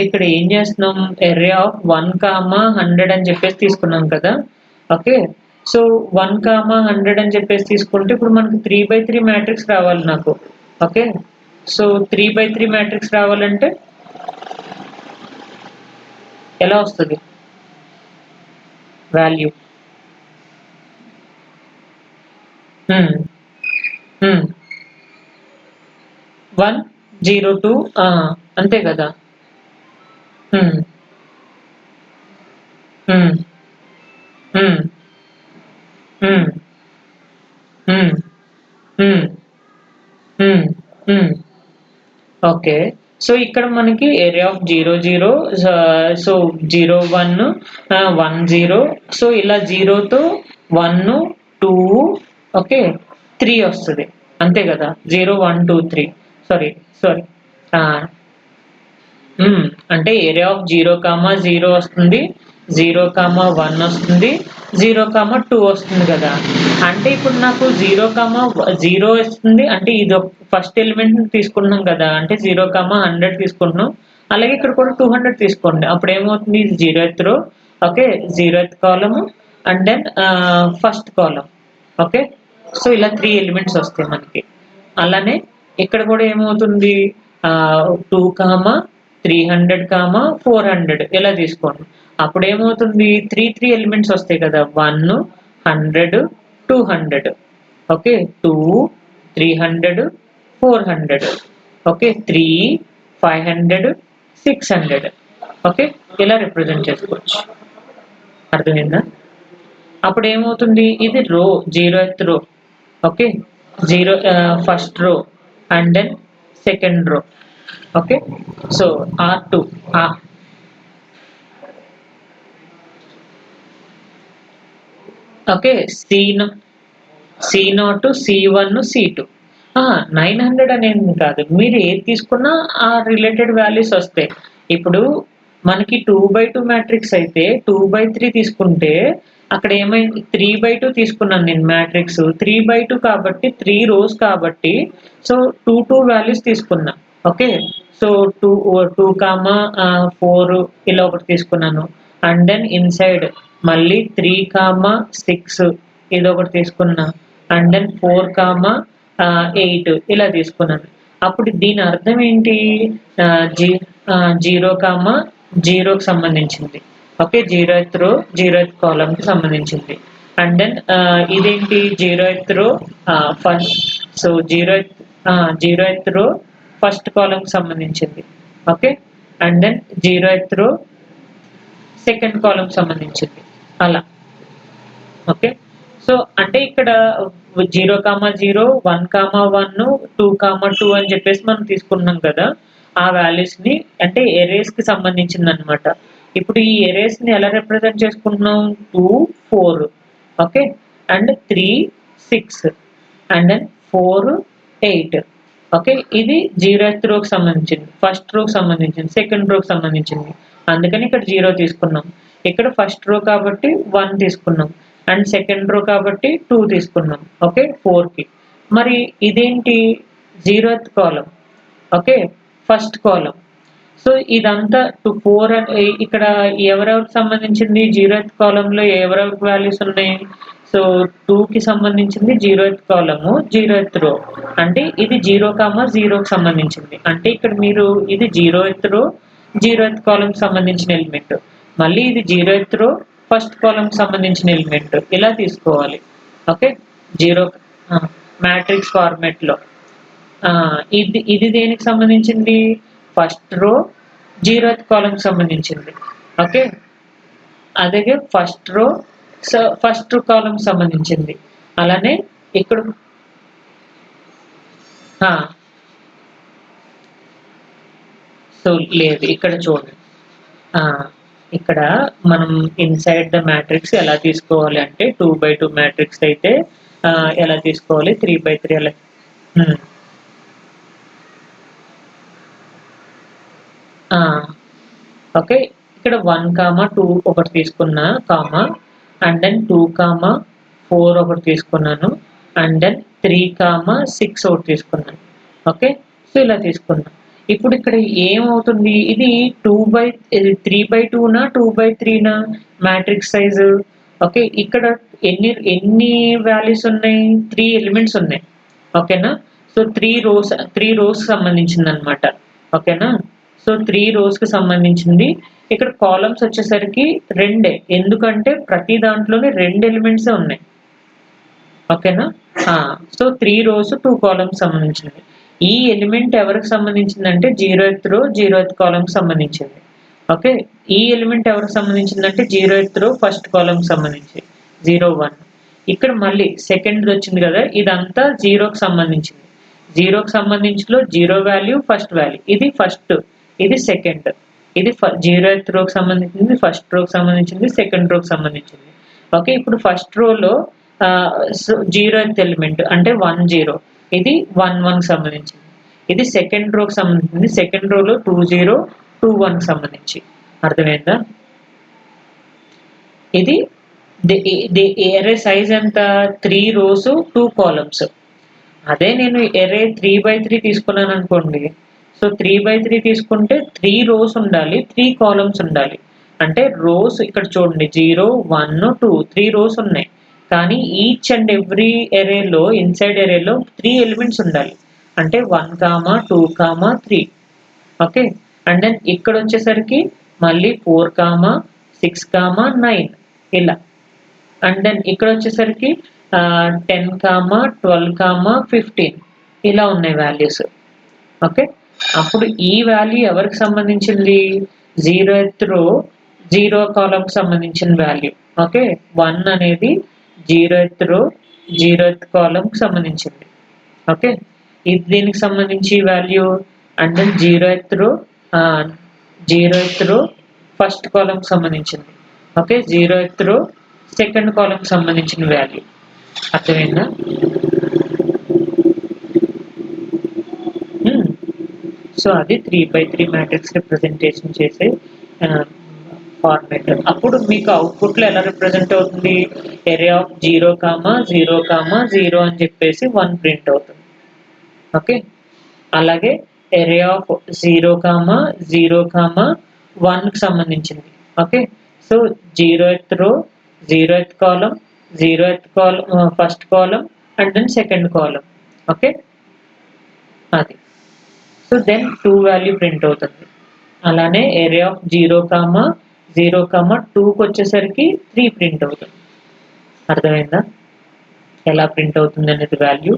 ఇక్కడ ఏం చేస్తున్నాం, ఎర్రే ఆఫ్ 1, 100 అని చెప్పేసి తీసుకున్నాం కదా. ఓకే, సో 1, 100 అని చెప్పేసి తీసుకుంటే ఇప్పుడు మనకు 3x3 మ్యాట్రిక్స్ రావాలి నాకు. ఓకే, సో 3x3 మ్యాట్రిక్స్ రావాలంటే ఎలా వస్తుంది వాల్యూ 1, 0, 2 అంతే కదా. ఓకే, సో ఇక్కడ మనకి ఏరియా ఆఫ్ 0, 0 సో 0, 1, 1, 0 సో ఇలా 0తో 1, 2 ఓకే 3 వస్తుంది అంతే కదా. 0, 1, 2, 3 సారీ అంటే ఏరియా ఆఫ్ 0, 0 వస్తుంది, 0, 1 వస్తుంది, 0, 2 వస్తుంది కదా. అంటే ఇప్పుడు నాకు 0, 0 వస్తుంది అంటే ఇది ఫస్ట్ ఎలిమెంట్ తీసుకుంటున్నాం కదా. అంటే 0, 100 తీసుకుంటున్నాం. అలాగే ఇక్కడ కూడా 200 తీసుకోండి. అప్పుడు ఏమవుతుంది, ఇది 0th row okay 0th column and then first column. Okay, so ఇలా 3 ఎలిమెంట్స్ వస్తాయి మనకి. అలానే ఇక్కడ కూడా ఏమవుతుంది 2, 300, 400 ఇలా తీసుకోండి. అప్పుడు ఏమవుతుంది 3 ఎలిమెంట్స్ వస్తాయి కదా 1, 100, 200. ఓకే 2 300 400 ఓకే 3 500 600 ఓకే ఇలా రిప్రజెంట్ చేసుకోవచ్చు. అర్థమైందా? అప్పుడు ఏమవుతుంది, ఇది row 0th row okay first row and then second row okay. So R2 okay C0 C1 C2 900 అనేది కాదు, మీరు ఏది తీసుకున్నా ఆ రిలేటెడ్ వాల్యూస్ వస్తాయి. ఇప్పుడు మనకి 2/2 మ్యాట్రిక్స్ అయితే 2/3 తీసుకుంటే అక్కడ ఏమైంది, 3/2 తీసుకున్నాను నేను మ్యాట్రిక్స్ 3/2 కాబట్టి 3 రోస్ కాబట్టి సో 2 వాల్యూస్ తీసుకున్నా ఓకే. సో 2 కామా 4 ఇలా ఒకటి తీసుకున్నాను అండ్ దెన్ ఇన్సైడ్ మళ్ళీ 3 కామా 6 ఇది ఒకటి తీసుకున్నా అండ్ దెన్ 4 కామా 8 ఇలా తీసుకున్నాను. అప్పుడు దీని అర్థం ఏంటి, జీరో కామా జీరోకి సంబంధించింది ఓకే, 0th రో 0th కాలంకి సంబంధించింది అండ్ దెన్ ఇదేంటి 0th row first, so 0th row first కాలంకి సంబంధించింది ఓకే అండ్ దెన్ 0th రో సెకండ్ కాలం సంబంధించింది అలా ఓకే. సో అంటే ఇక్కడ 0 కామా 0 1 కామా 1 2 కామా 2 అని చెప్పేసి మనం తీసుకున్నాం కదా, ఆ వాల్యూస్ ని అంటే ఎరేస్ కి సంబంధించింది అనమాట. ఇప్పుడు ఈ ఎరేస్ ని ఎలా రిప్రజెంట్ చేసుకుంటున్నాం, 2 4 okay and 3 6 and then 4 8 okay. ఇది 0th రోకి సంబంధించింది, ఫస్ట్ రోకి సంబంధించింది, సెకండ్ రోకి సంబంధించింది, అందుకని ఇక్కడ 0 తీసుకున్నాం. ఇక్కడ ఫస్ట్ రో కాబట్టి 1 తీసుకున్నాం అండ్ సెకండ్ రో కాబట్టి 2 తీసుకున్నాం ఓకే 4కి. మరి ఇదేంటి 0th కాలం ఓకే ఫస్ట్ కాలం. సో ఇదంతా 4 ఇక్కడ ఎవరెవరికి సంబంధించింది, 0th కాలంలో ఎవరెవరికి వాల్యూస్ ఉన్నాయి, సో 2కి సంబంధించింది 0th కాలము 0th రో, అంటే ఇది 0 కామా 0కి సంబంధించింది, అంటే ఇక్కడ మీరు ఇది 0th రో 0th కాలంకి సంబంధించిన ఎలిమెంట్, మళ్ళీ ఇది 0th రో ఫస్ట్ కాలంకి సంబంధించిన ఎలిమెంట్ ఇలా తీసుకోవాలి ఓకే. 0 మ్యాట్రిక్స్ ఫార్మాట్ లో ఇది దేనికి సంబంధించింది, ఫస్ట్ రో 0th కాలంకి సంబంధించింది ఓకే, అలాగే ఫస్ట్ రో ఫస్ట్ కాలం సంబంధించింది. అలానే ఇక్కడ సో లేదు ఇక్కడ చూడండి, ఇక్కడ మనం ఇన్సైడ్ ద మ్యాట్రిక్స్ ఎలా తీసుకోవాలి అంటే 2/2 మ్యాట్రిక్స్ అయితే ఎలా తీసుకోవాలి, 3/3 అలా ఓకే. ఇక్కడ 1 కామా 2 ఒకటి తీసుకున్నా కామా అండ్ దెన్ 2 కామా 4 ఒకటి తీసుకున్నాను అండ్ దెన్ 3 కామా 6 ఒకటి తీసుకున్నాను ఓకే. సో ఇలా తీసుకున్నా. ఇప్పుడు ఇక్కడ ఏమవుతుంది, ఇది 3/2నా 2/3నా మ్యాట్రిక్స్ సైజు ఓకే. ఇక్కడ ఎన్ని వాల్యూస్ ఉన్నాయి, 3 ఎలిమెంట్స్ ఉన్నాయి ఓకేనా. సో 3 రోస్ సంబంధించింది అనమాట ఓకేనా. సో 3 రోస్ కి సంబంధించింది. ఇక్కడ కాలమ్స్ వచ్చేసరికి 2, ఎందుకంటే ప్రతి దాంట్లోనే 2 ఎలిమెంట్స్ ఉన్నాయి ఓకేనా. సో 3 రోస్ 2 కాలమ్స్ సంబంధించింది. ఈ ఎలిమెంట్ ఎవరికి సంబంధించింది అంటే 0th రో 0th కాలం సంబంధించింది ఓకే. ఈ ఎలిమెంట్ ఎవరికి సంబంధించింది అంటే 0th రో ఫస్ట్ కాలం సంబంధించి 0 1. ఇక్కడ మళ్ళీ సెకండ్ వచ్చింది కదా, ఇదంతా 0కి సంబంధించింది, 0కి సంబంధించిలో 0 వాల్యూ ఫస్ట్ వాల్యూ, ఇది ఫస్ట్ ఇది సెకండ్, ఇది 0th రోకి సంబంధించింది, ఫస్ట్ రోకి సంబంధించింది, సెకండ్ రోకి సంబంధించింది ఓకే. ఇప్పుడు ఫస్ట్ రోలో 0th ఎలిమెంట్ అంటే 1 0, ఇది 1 1 సంబంధించింది, ఇది సెకండ్ రోకి సంబంధించింది, సెకండ్ రోలో 2 0 2 1 సంబంధించి. అర్థమైందా? ఇది ఎరే సైజ్ ఎంత, 3 రోస్ 2 కాలమ్స్. అదే నేను ఎరే 3/3 తీసుకున్నాను అనుకోండి, సో 3/3 తీసుకుంటే 3 రోస్ ఉండాలి, 3 కాలమ్స్ ఉండాలి. అంటే రోస్ ఇక్కడ చూడండి 0 1 2 3 రోస్ ఉన్నాయి, కానీ ఈచ్ అండ్ ఎవ్రీ ఎరేలో ఇన్సైడ్ ఎరేలో 3 ఎలిమెంట్స్ ఉండాలి, అంటే 1 comma 2 comma 3 okay. And then ఇక్కడ వచ్చేసరికి మళ్ళీ 4 కామా 6 కామా 9 ఇలా అండ్ దెన్ ఇక్కడ వచ్చేసరికి 10, 12, 15 ఇలా ఉన్నాయి వాల్యూస్. ఓకే, అప్పుడు ఈ వాల్యూ ఎవరికి సంబంధించింది? 0th రో 0 కాలమ్ సంబంధించిన వాల్యూ. ఓకే, 1 అనేది 0th రో 0th కాలమ్ సంబంధించింది. ఓకే, ఇది దీనికి సంబంధించి value. And then 0th row first column సంబంధించింది. ఓకే, 0th రో సెకండ్ కాలమ్ సంబంధించిన వాల్యూ. అర్థమైందా? సో అది 3x3 మ్యాట్రిక్స్ రిప్రజెంటేషన్ చేసే ఫార్మేట్. అప్పుడు మీకు అవుట్పుట్లో ఎలా రిప్రజెంట్ అవుతుంది? array of 0, 0, 0 అని చెప్పేసి 1 ప్రింట్ అవుతుంది. ఓకే, అలాగే array of 0, 0, 1కి సంబంధించింది. Okay, so 0th row 0th column 0th column first column and then second column. Okay, అది. సో దెన్ 2 వాల్యూ ప్రింట్ అవుతుంది. అలానే array of 0, 0, 2కి వచ్చేసరికి 3 ప్రింట్ అవుతుంది. అర్థమైందా ఎలా ప్రింట్ అవుతుంది అనేది వాల్యూ?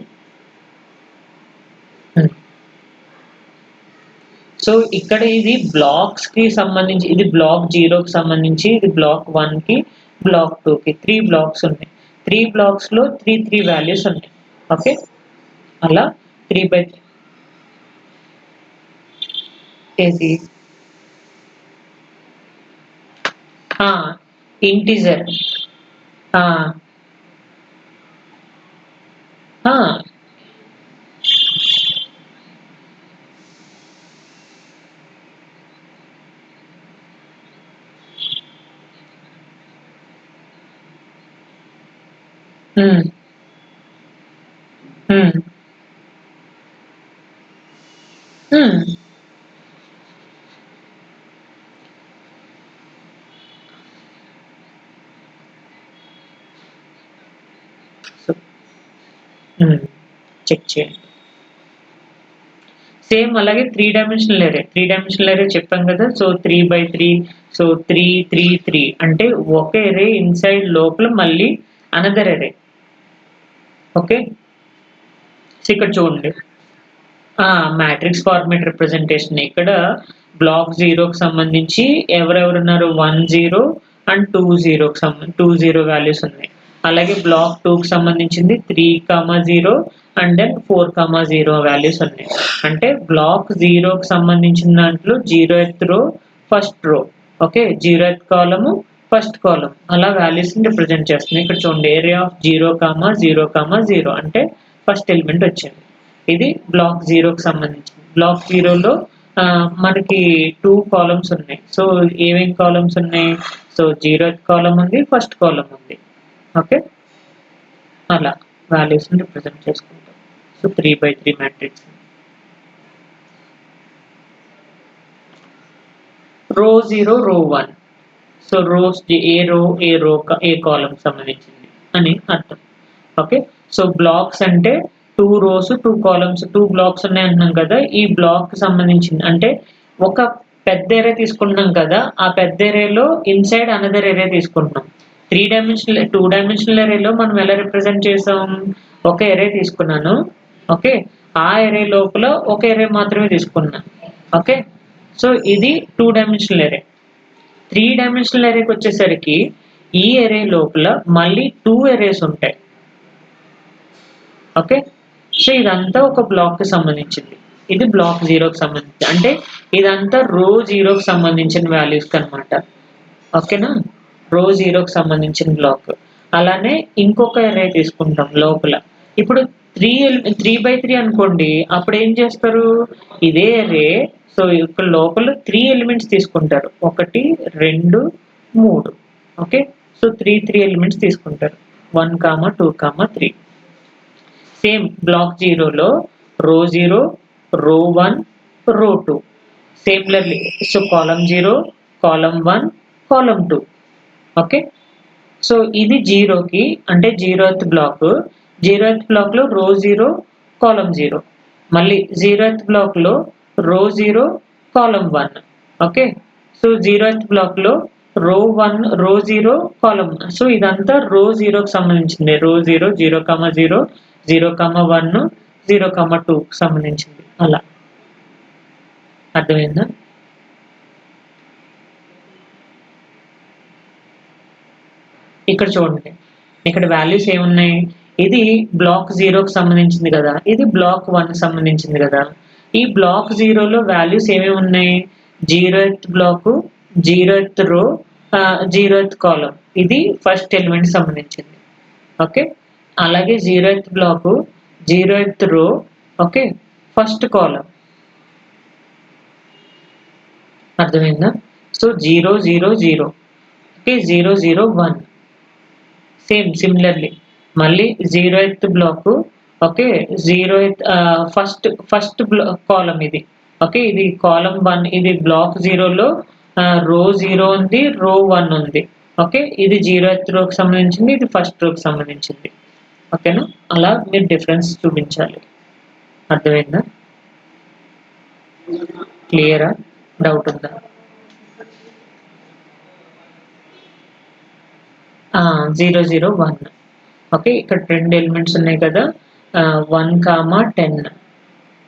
సో ఇక్కడ ఇది బ్లాక్స్ కి సంబంధించి, ఇది బ్లాక్ 0కి సంబంధించి, ఇది బ్లాక్ 1కి, బ్లాక్ 2కి 3 బ్లాక్స్ ఉన్నాయి. 3 బ్లాక్స్ లో 3 వాల్యూస్ ఉన్నాయి. ఓకే, అలా 3x3 ఏది ఇంటిజర్. చెక్ చేయండి. సేమ్ అలాగే 3 డైమెన్షనల్ అరే చెప్పాం కదా. సో 3x3, సో 3, 3, 3 అంటే ఒక అరే ఇన్సైడ్ లోపల మళ్ళీ అనదర్ అరే. ఓకే, సో ఇక్కడ చూడండి మ్యాట్రిక్స్ ఫార్మేట్ రిప్రజెంటేషన్. ఇక్కడ బ్లాక్ 0కి సంబంధించి ఎవరెవరు ఉన్నారు? 1, 0 అండ్ 2, 0 వాల్యూస్ ఉన్నాయి. అలాగే బ్లాక్ 2కి సంబంధించింది 3, 0 అండ్ దెన్ 4, 0 వాల్యూస్ ఉన్నాయి. అంటే బ్లాక్ 0కి సంబంధించిన దాంట్లో 0th row first row, okay, 0th కాలము ఫస్ట్ కాలమ్ అలా వాల్యూస్ ని రిప్రజెంట్ చేస్తుంది. ఇక్కడ చూడండి ఏరియా ఆఫ్ 0, 0, 0 అంటే ఫస్ట్ ఎలిమెంట్ వచ్చింది. ఇది బ్లాక్ 0కి సంబంధించింది. బ్లాక్ 0లో మనకి 2 కాలమ్స్ ఉన్నాయి. సో ఏమేం కాలమ్స్ ఉన్నాయి? సో 0th కాలమ్ ఉంది, ఫస్ట్ కాలమ్ ఉంది. ఓకే, అలా వాల్యూస్ ని రిప్రజెంట్ చేసుకుంటాం. So 3x3 matrix. రో 0, రో 1. సో రోస్ ఏ కాలమ్ సంబంధించింది అని అర్థం. ఓకే, సో బ్లాక్స్ అంటే 2 rows 2 columns 2 బ్లాక్స్ ఉన్నాయి అంటున్నాం కదా. ఈ బ్లాక్ కి సంబంధించింది అంటే ఒక పెద్ద ఏరియా తీసుకుంటున్నాం కదా, ఆ పెద్ద ఏరియాలో ఇన్సైడ్ అనదర్ ఏరియా తీసుకుంటున్నాం. 2 డైమెన్షనల్ ఏరియాలో మనం ఎలా రిప్రజెంట్ చేసాం? ఒక ఏరియా తీసుకున్నాను. ఓకే, ఆ ఏరియా లోపల ఒక ఏరియా మాత్రమే తీసుకున్నాను. ఓకే, సో ఇది 2 డైమెన్షనల్ ఏరియా. 3 డైమెన్షనల్ ఏరియాకి వచ్చేసరికి ఈ ఏరియా లోపల మళ్ళీ 2 ఏరియాస్ ఉంటాయి. ఓకే, సో ఇదంతా ఒక బ్లాక్ కి సంబంధించింది. ఇది బ్లాక్ 0కి సంబంధించి, అంటే ఇదంతా రో 0కి సంబంధించిన వాల్యూస్ అనమాట. ఓకేనా, రో 0కి సంబంధించిన బ్లాక్. అలానే ఇంకొక అరే తీసుకుంటాం లోపల. ఇప్పుడు 3x3 అనుకోండి, అప్పుడు ఏం చేస్తారు? ఇదే అరే, సో ఇక్కడ లోపల 3 ఎలిమెంట్స్ తీసుకుంటారు. 1, 2, 3. ఓకే, సో 3 ఎలిమెంట్స్ తీసుకుంటారు. 1, 2, 3. సేమ్ బ్లాక్ 0లో రో 0, రో 1, row 2. Similarly so column 0, column 1, column 2. Okay, so ఇది 0కి అంటే 0th బ్లాక్. 0th బ్లాక్ లో రో 0, కాలమ్ 0. మళ్ళీ 0th బ్లాక్ లో రో 0, column 1. Okay, so 0th black లో రో 1 రో 0 కాలమ్. సో ఇదంతా రో 0కి సంబంధించింది. రో 0 0, 0 0, 1 0, 2కి సంబంధించింది. అలా అర్థమైందా? ఇక్కడ చూడండి, ఇక్కడ వాల్యూస్ ఏమున్నాయి? ఇది బ్లాక్ 0కి సంబంధించింది కదా, ఇది బ్లాక్ 1కి సంబంధించింది కదా. ఈ బ్లాక్ 0లో వాల్యూస్ ఏమేమి ఉన్నాయి? 0th block, 0th row, 0th column. ఇది ఫస్ట్ ఎలిమెంట్ సంబంధించింది. ఓకే, అలాగే 0th block, 0th row, okay, first column. అర్థమైందా? So 0 0 0, okay, 0 0 1. సేమ్ సిమిలర్లీ మళ్ళీ 0th block, okay, 0th first column ఇది. ఓకే, ఇది కాలమ్ 1, ఇది బ్లాక్ 0లో రో 0 ఉంది, రో 1 ఉంది. ఓకే, ఇది 0th రోకి సంబంధించింది, ఇది ఫస్ట్ రోకి సంబంధించింది. ఓకేనా? అలా మీరు డిఫరెన్స్ చూపించాలి. అర్థమైందా? క్లియరా? డౌట్ ఉందా? 0 0 1. ఓకే, ఇక్కడ 2 ఎలిమెంట్స్ ఉన్నాయి కదా, 1, 10.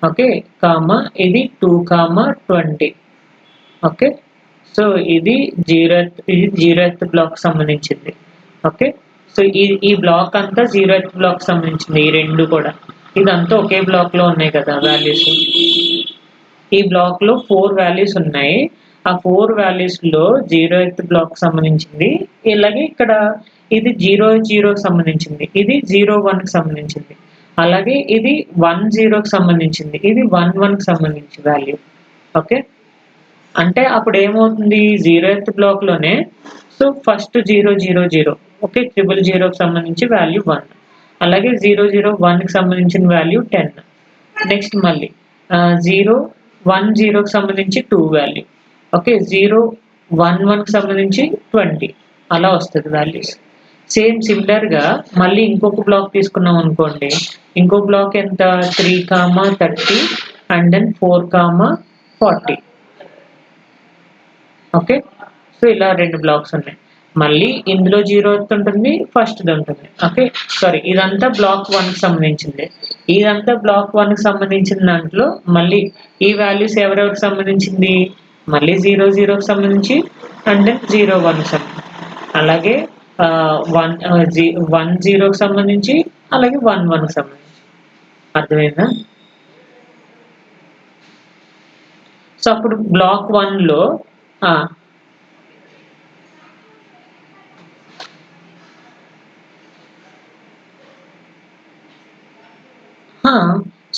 ఓకే, కామా ఇది 2, 20. ఓకే, సో ఇది 0th బ్లాక్ సంబంధించింది. ఓకే, సో ఈ బ్లాక్ అంతా 0th బ్లాక్ సంబంధించింది. ఈ రెండు కూడా ఇదంతా ఒకే బ్లాక్ లో ఉన్నాయి కదా వాల్యూస్. ఈ బ్లాక్ లో 4 వాల్యూస్ ఉన్నాయి. ఆ 4 వాల్యూస్ లో 0th బ్లాక్ సంబంధించింది. ఇలాగే ఇక్కడ ఇది 0 0కి సంబంధించింది, ఇది 0 1కి సంబంధించింది. అలాగే ఇది 1 0కి సంబంధించింది, ఇది 1 1కి సంబంధించి వాల్యూ. ఓకే, అంటే అప్పుడు ఏమవుతుంది? 0th బ్లాక్ లోనే సో ఫస్ట్ 0 0 0, ఓకే, 0 0కి సంబంధించి వాల్యూ 1. అలాగే 0 0 1కి సంబంధించిన వాల్యూ 10. నెక్స్ట్ మళ్ళీ 0 1 0కి సంబంధించి 2 వాల్యూ. ఓకే, 0 1 1కి సంబంధించి 20. అలా వస్తుంది వాల్యూస్. సేమ్ సిమిలర్గా మళ్ళీ ఇంకొక బ్లాక్ తీసుకున్నాం అనుకోండి. ఇంకో బ్లాక్ ఎంత? 3, 30 అండ్ దెన్ 4, 40. ఓకే, సో ఇలా 2 బ్లాక్స్ ఉన్నాయి. మళ్ళీ ఇందులో 0th ఉంటుంది, ఫస్ట్ది ఉంటుంది. ఓకే, సారీ, ఇదంతా బ్లాక్ 1కి సంబంధించింది. ఇదంతా బ్లాక్ 1కి సంబంధించిన దాంట్లో మళ్ళీ ఈ వాల్యూస్ ఎవరెవరికి సంబంధించింది? మళ్ళీ 0 0కి సంబంధించి అండ్ దెన్ 0 1కి సంబంధించి. అలాగే 1 0కి సంబంధించి, అలాగే 1 1కి సంబంధించి. అర్థమైందా? సో అప్పుడు బ్లాక్ 1లో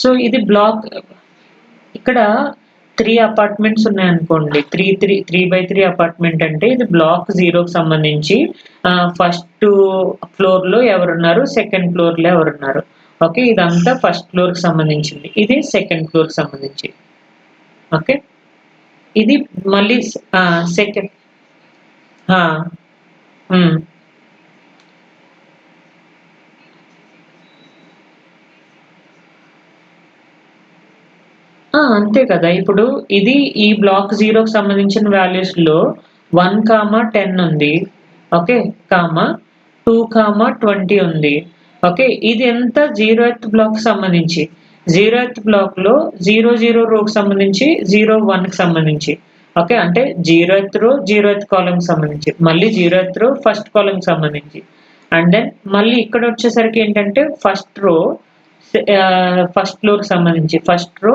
సో ఇది బ్లాక్, ఇక్కడ 3 అపార్ట్మెంట్స్ ఉన్నాయనుకోండి. 3 by 3 అపార్ట్మెంట్ అంటే ఇది బ్లాక్ 0కి సంబంధించి ఫస్ట్ ఫ్లోర్లో ఎవరున్నారు, సెకండ్ ఫ్లోర్లో ఎవరున్నారు. ఓకే, ఇదంతా ఫస్ట్ ఫ్లోర్కి సంబంధించింది, ఇది సెకండ్ ఫ్లోర్కి సంబంధించి. ఓకే, ఇది మళ్ళీ సెకండ్. అంతే కదా. ఇప్పుడు ఇది ఈ బ్లాక్ 0కి సంబంధించిన వాల్యూస్ లో 1, 10 ఉంది. ఓకే, 2, 20 ఉంది. ఓకే, ఇది ఎంత? 0th బ్లాక్ సంబంధించి. 0th బ్లాక్ లో 0 0 రోకి సంబంధించి, 0 1కి సంబంధించి. ఓకే, అంటే 0th రో 0th కాలమ్ సంబంధించి, మళ్ళీ 0th రో ఫస్ట్ కాలమ్ సంబంధించి. అండ్ దెన్ మళ్ళీ ఇక్కడ వచ్చేసరికి ఏంటంటే ఫస్ట్ రో ఫస్ట్ ఫ్లోర్ సంబంధించి, ఫస్ట్ రో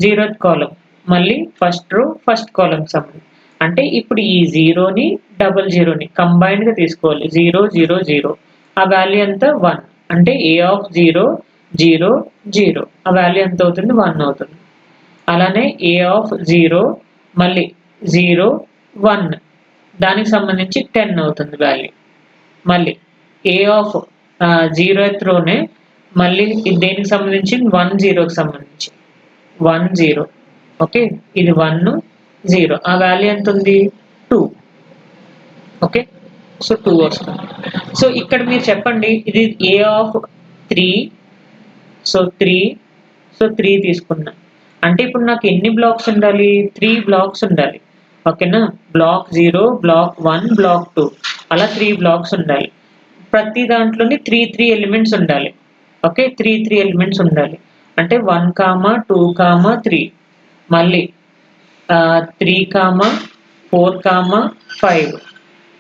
0th కాలమ్, మళ్ళీ ఫస్ట్ రో ఫస్ట్ కాలమ్ సంబంధించి. అంటే ఇప్పుడు ఈ 0ని 00ని కంబైన్డ్ గా తీసుకోవాలి. 0 0 0, ఆ వాల్యూ ఎంత? 1. అంటే A of 0 0 0, ఆ వాల్యూ ఎంత అవుతుంది? 1 అవుతుంది. అలానే A of 0 మళ్ళీ 0 1, దానికి సంబంధించి 10 అవుతుంది వాల్యూ. మళ్ళీ A of 0th రోనే మళ్ళీ దేనికి సంబంధించి? 1 0కి సంబంధించి 1 0. ఓకే, ఇది 1 0, ఆ వాల్యూ ఎంత ఉంది? 2. ఓకే, సో 2 వస్తుంది. సో ఇక్కడ మీరు చెప్పండి, ఇది A of 3, సో 3, సో 3 తీసుకున్నా. అంటే ఇప్పుడు నాకు ఎన్ని బ్లాక్స్ ఉండాలి? 3 బ్లాక్స్ ఉండాలి. ఓకేనా. బ్లాక్ 0, బ్లాక్ 1, బ్లాక్ 2 అలా 3 బ్లాక్స్ ఉండాలి. ప్రతి దాంట్లోని 3 ఎలిమెంట్స్ ఉండాలి. ఓకే, 3 ఎలిమెంట్స్ ఉండాలి. అంటే 1, 2, 3 మళ్ళీ 3, 4, 5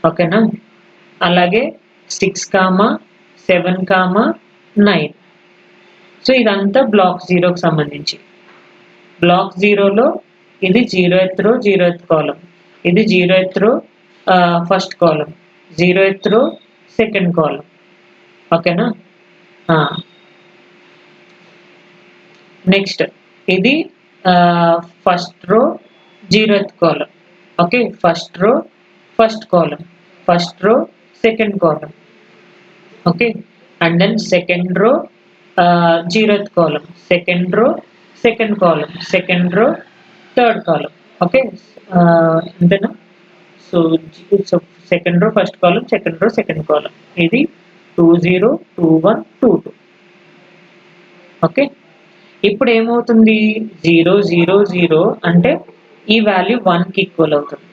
ఓకేనా. అలాగే 6, 7, 9. సో ఇదంతా బ్లాక్ 0కి సంబంధించి. బ్లాక్ 0లో ఇది 0th రో 0th కాలం, ఇది 0th row first column, 0th రో సెకండ్ కాలం. ఓకేనా. నెక్స్ట్ ఇది first row 0th column. Okay, first row first column, first row second column. Okay, and then second row 0th column, second row second column, second row third column. Okay, అంతేనా. So second row first column, second row second column. ఇది 2 0 2 1 2 2. Okay, ఇప్పుడు ఏమవుతుంది 0 0 0 అంటే ఈ value 1కి equal అవుతుంది.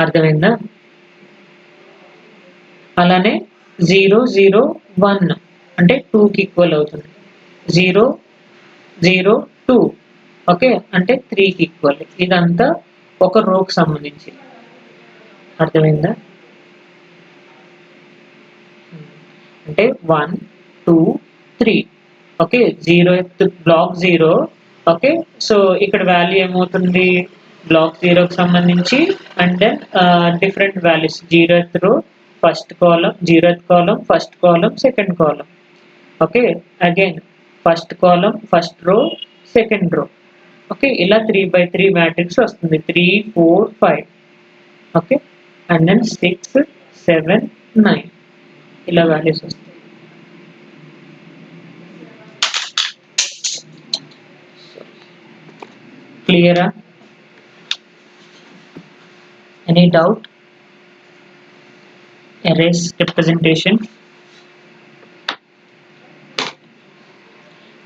అర్థమైందా. అలానే 0 0 1 అంటే 2కి ఈక్వల్ అవుతుంది. 0 0 2 ఓకే అంటే 3కి ఈక్వల్. ఇదంతా ఒక రోకి సంబంధించి. అర్థమైందా. అంటే 1 2 3 okay. 0th block 0. Okay, so ఇక్కడ వాల్యూ ఏమవుతుంది బ్లాక్ 0కి సంబంధించి and then different values 0th row first column, 0th column first column second column. Okay, again first column first row second row. Okay, ఇలా 3x3 మ్యాట్రిక్స్ వస్తుంది. 3 4 5 okay, and then 6 7 9 ఇలా values వస్తాయి. క్లియరా. Any doubt. arrays representation.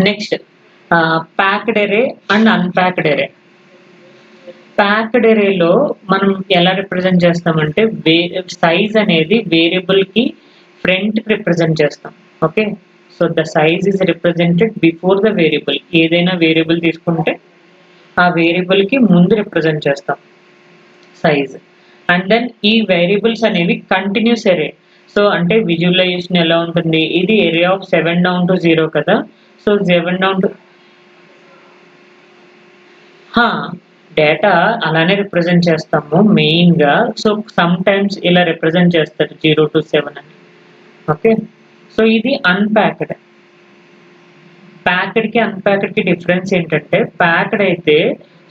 Next packed array and unpacked array. Packed arrayలో మనం ఎలా represent చేస్తామంటే size అనేది వేరియబుల్ కి ఫ్రంట్ రిప్రజెంట్ చేస్తాం. Okay, so the size is represented before the variable. ఏదైనా వేరియబుల్ తీసుకుంటే ఆ వేరియబుల్ కి ముందు రిప్రజెంట్ చేస్తాం సైజ్. అండ్ దెన్ ఈ వేరియబుల్స్ అనేవి కంటిన్యూస్ array. సో అంటే విజువలైజేషన్ ఎలా ఉంటుంది, ఇది array of 7 down to 0 కదా. సో 7 down to డేటా అలానే రిప్రజెంట్ చేస్తాము మెయిన్ గా. సో సమ్ టైమ్స్ ఇలా రిప్రజెంట్ చేస్తారు 0 to 7 అని. ఓకే, సో ఇది అన్ప్యాక్డ్. ప్యాక్డ్ కి అన్ప్యాక్డ్ కి డిఫరెన్స్ ఏంటంటే ప్యాక్డ్ అయితే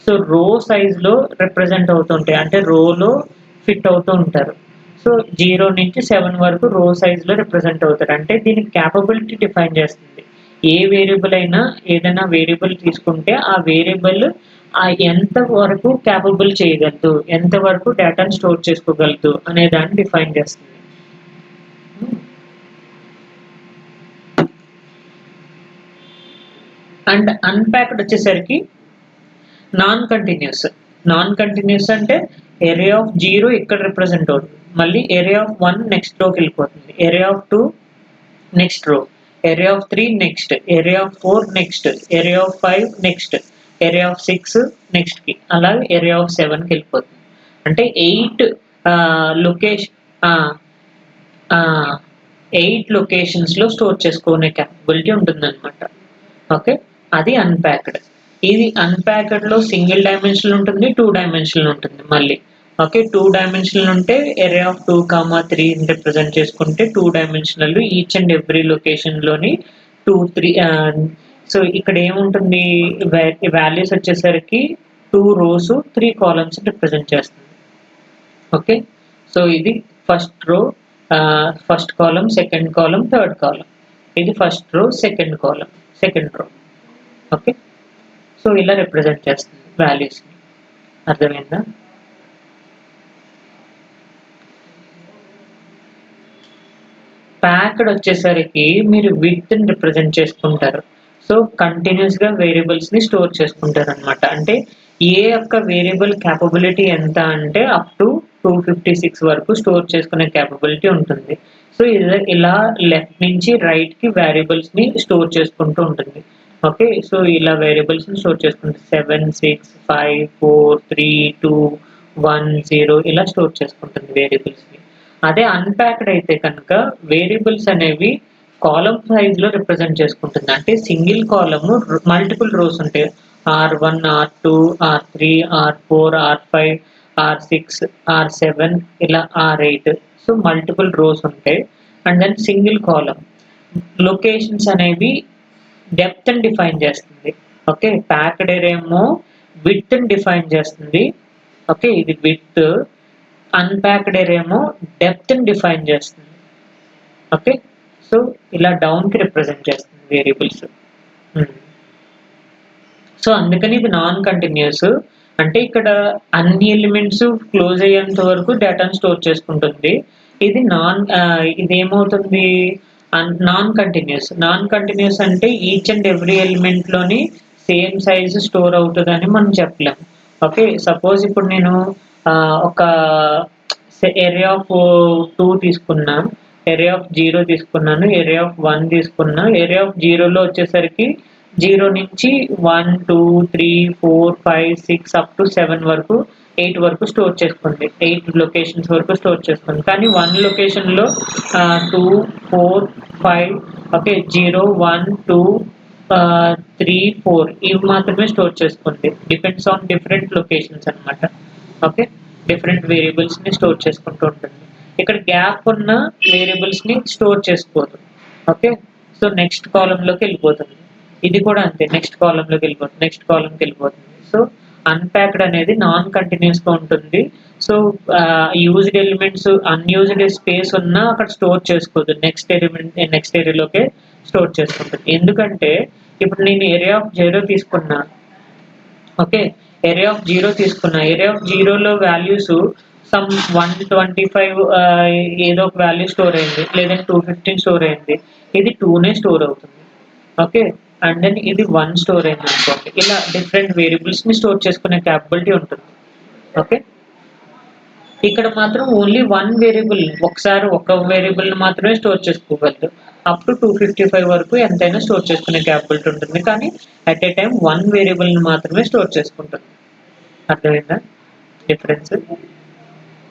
సో రో సైజ్ లో రిప్రజెంట్ అవుతుంటాయి, అంటే రోలో ఫిట్ అవుతూ ఉంటారు. సో 0 నుంచి 7 వరకు రో సైజ్ లో రిప్రజెంట్ అవుతారు. అంటే దీనికి క్యాపబిలిటీ డిఫైన్ చేస్తుంది. ఏ వేరియబుల్ అయినా ఏదైనా వేరియబుల్ తీసుకుంటే ఆ వేరియబుల్ ఎంత వరకు క్యాపబుల్ చేయగలదు, ఎంత వరకు డేటాను స్టోర్ చేసుకోగలదు అనే దాన్ని డిఫైన్ చేస్తుంది. అండ్ అన్ప్యాక్డ్ వచ్చేసరికి నాన్ కంటిన్యూస్. నాన్ కంటిన్యూస్ అంటే array of 0 ఇక్కడ రిప్రజెంట్ అవుతుంది, మళ్ళీ array of 1 నెక్స్ట్ రోకి వెళ్ళిపోతుంది, array of 2 నెక్స్ట్ రో, array of 3 next, array of 4 next, array of 5 next, array of 6 next కి, అలాగే array of 7కి వెళ్ళిపోతుంది. అంటే 8 లొకేషన్స్ లో స్టోర్ చేసుకునే క్యాపబిలిటీ ఉంటుంది అనమాట. ఓకే, అది అన్ప్యాక్డ్. ఇది అన్ప్యాక్డ్ లో సింగిల్ డైమెన్షనల్ ఉంటుంది, 2 డైమెన్షనల్ ఉంటుంది మళ్ళీ. ఓకే, 2 డైమెన్షనల్ ఉంటే array of 2, 3 రిప్రజెంట్ చేసుకుంటే 2 dimensional each and every location లోని 2 3. సో ఇక్కడ ఏముంటుంది వాల్యూస్ వచ్చేసరికి 2 rows 3 columns రిప్రజెంట్ చేస్తుంది. ఓకే, సో ఇది first row first column, second column, third column. ఇది first row second column, second row. Okay, so ఇలా represent చేస్తుంది వాల్యూస్ ని. అర్థమైందా. ప్యాక్డ్ వచ్చేసరికి మీరు విడ్త్ ని రిప్రజెంట్ చేసుకుంటారు. సో కంటిన్యూస్ గా వేరియబుల్స్ ని స్టోర్ చేసుకుంటారు అనమాట. అంటే ఏ యొక్క వేరియబుల్ క్యాపబిలిటీ ఎంత అంటే అప్ టు 256 వరకు స్టోర్ చేసుకునే క్యాపబిలిటీ ఉంటుంది. సో ఇలా లెఫ్ట్ నుంచి రైట్ కి వేరియబుల్స్ ని స్టోర్ చేసుకుంటూ ఉంటుంది. ఓకే, సో ఇలా వేరియబుల్స్ ని స్టోర్ చేసుకుంటుంది 7 6 5 4 3 2 1 0 ఇలా స్టోర్ చేసుకుంటుంది వేరియబుల్స్ ని. అదే అన్‌ప్యాక్డ్ అయితే కనుక వేరియబుల్స్ అనేవి కాలమ్ సైజ్ లో రిప్రజెంట్ చేసుకుంటుంది. అంటే సింగిల్ కాలమ్ మల్టిపుల్ రోస్ ఉంటాయి. R1 R2 R3 R4 R5 R6 R7 ఇలా R8. సో మల్టిపుల్ రోస్ ఉంటాయి. And then single column locations అనేవి డెప్త్ ని డిఫైన్ చేస్తుంది. ఓకే, ప్యాక్డ్ అరే ఏమో విడ్త్ ని డిఫైన్ చేస్తుంది. ఓకే, ఇది విడ్త్. అన్‌ప్యాక్డ్ అరే ఏమో డెప్త్ ని డిఫైన్ చేస్తుంది. ఓకే, సో ఇలా డౌన్ కి రిప్రజెంట్ చేస్తుంది వేరియబుల్స్. సో అందుకని ఇది నాన్ కంటిన్యూస్. అంటే ఇక్కడ అన్ని ఎలిమెంట్స్ క్లోజ్ అయ్యేంత వరకు డేటాను స్టోర్ చేసుకుంటుంది. ఇది ఇది ఏమవుతుంది, నాన్ కంటిన్యూస్. నాన్ కంటిన్యూస్ అంటే ఈచ్ అండ్ ఎవ్రీ ఎలిమెంట్ లోని సేమ్ సైజ్ స్టోర్ అవుతుందని మనం చెప్పలేం. ఓకే, సపోజ్ ఇప్పుడు నేను ఒక ఏరియా ఆఫ్ 2 తీసుకున్నా, ఏరియా ఆఫ్ 0 తీసుకున్నాను, ఏరియా ఆఫ్ 1 తీసుకున్నా. ఏరియా ఆఫ్ 0లో వచ్చేసరికి 0 నుంచి 1 2 3 4 5 6 అప్ టు 7 వరకు 8 వరకు స్టోర్ చేసుకుంది. 8 లొకేషన్స్ వరకు స్టోర్ చేసుకుంది. కానీ 1 లొకేషన్లో 2 4 5 ఓకే 0 1 2 3 4 ఇవి మాత్రమే స్టోర్ చేసుకుంది. డిపెండ్స్ ఆన్ డిఫరెంట్ లొకేషన్స్ అనమాట. ఓకే, డిఫరెంట్ వేరియబుల్స్ ని స్టోర్ చేసుకుంటూ ఉంటుంది. ఇక్కడ గ్యాప్ ఉన్న వేరియబుల్స్ ని స్టోర్ చేసుకోదు. ఓకే, సో నెక్స్ట్ కాలమ్ లోకి వెళ్ళిపోతుంది. ఇది కూడా అంతే, నెక్స్ట్ కాలమ్ లోకి వెళ్ళిపోతుంది, నెక్స్ట్ కాలమ్కి వెళ్ళిపోతుంది. సో అన్‌ప్యాక్డ్ అనేది నాన్ కంటిన్యూస్ గా ఉంటుంది. So used elements unused space ఉన్నా అక్కడ స్టోర్ చేసుకోదు. నెక్స్ట్ ఏరియాలోకే స్టోర్ చేసుకుంటుంది. ఎందుకంటే ఇప్పుడు నేను ఏరియా ఆఫ్ 0 తీసుకున్నా. ఓకే, ఏరియా ఆఫ్ 0 తీసుకున్నా. ఏరియా ఆఫ్ 0లో వాల్యూస్ సమ్ 125 ఏదో ఒక వాల్యూ స్టోర్ అయింది, లేదంటే 215 స్టోర్ అయింది. ఇది 2నే స్టోర్ అవుతుంది. ఓకే, అండ్ దెన్ ఇది 1 స్టోర్ అయింది అనుకోండి. ఇలా డిఫరెంట్ వేరియబుల్స్ ని స్టోర్ చేసుకునే క్యాపబిలిటీ ఉంటుంది. ఓకే, ఇక్కడ మాత్రం ఓన్లీ 1 వేరియబుల్, ఒకసారి ఒక వేరియబుల్ మాత్రమే స్టోర్ చేసుకోగలదు. అప్ టు 255 వరకు ఎంతైనా స్టోర్ చేసుకునే క్యాపబిలిటీ ఉంటుంది. కానీ అట్ ఏ టైం 1 వేరియబుల్ ని మాత్రమే స్టోర్ చేసుకుంటుంది. అర్థమైందా డిఫరెన్స్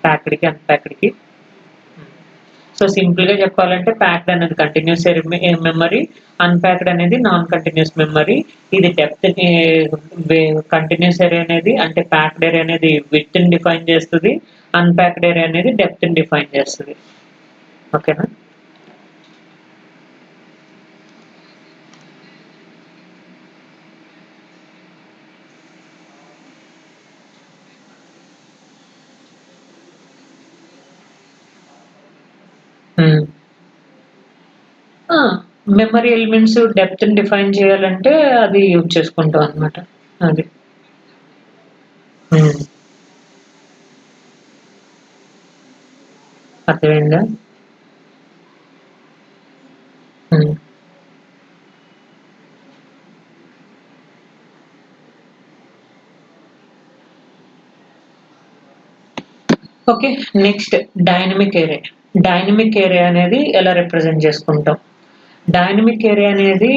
ప్యాక్డ్ కి అన్‌ప్యాక్డ్ కి? సో సింపుల్ గా చెప్పాలంటే ప్యాక్డ్ అనేది కంటిన్యూస్ మెమరీ, అన్‌ప్యాక్డ్ అనేది నాన్ కంటిన్యూస్ మెమరీ. ఇది డెప్త్ కంటిన్యూస్ ఏరియా అనేది అంటే ప్యాక్డ్ ఏరియా అనేది విడ్త్ ని డిఫైన్ చేస్తుంది. అన్‌ప్యాక్డ్ ఏరియా అనేది డెప్త్ ని డిఫైన్ చేస్తుంది. ఓకేనా? మెమరీ ఎలిమెంట్స్ డెప్త్ ని డిఫైన్ చేయాలంటే అది యూజ్ చేసుకుంటాం అనమాట. అది అర్థమైందా? Okay, next dynamic area. Dynamic area అనేది ఎలా రిప్రజెంట్ చేసుకుంటాం? డైనమిక్ ఏరియా అనేది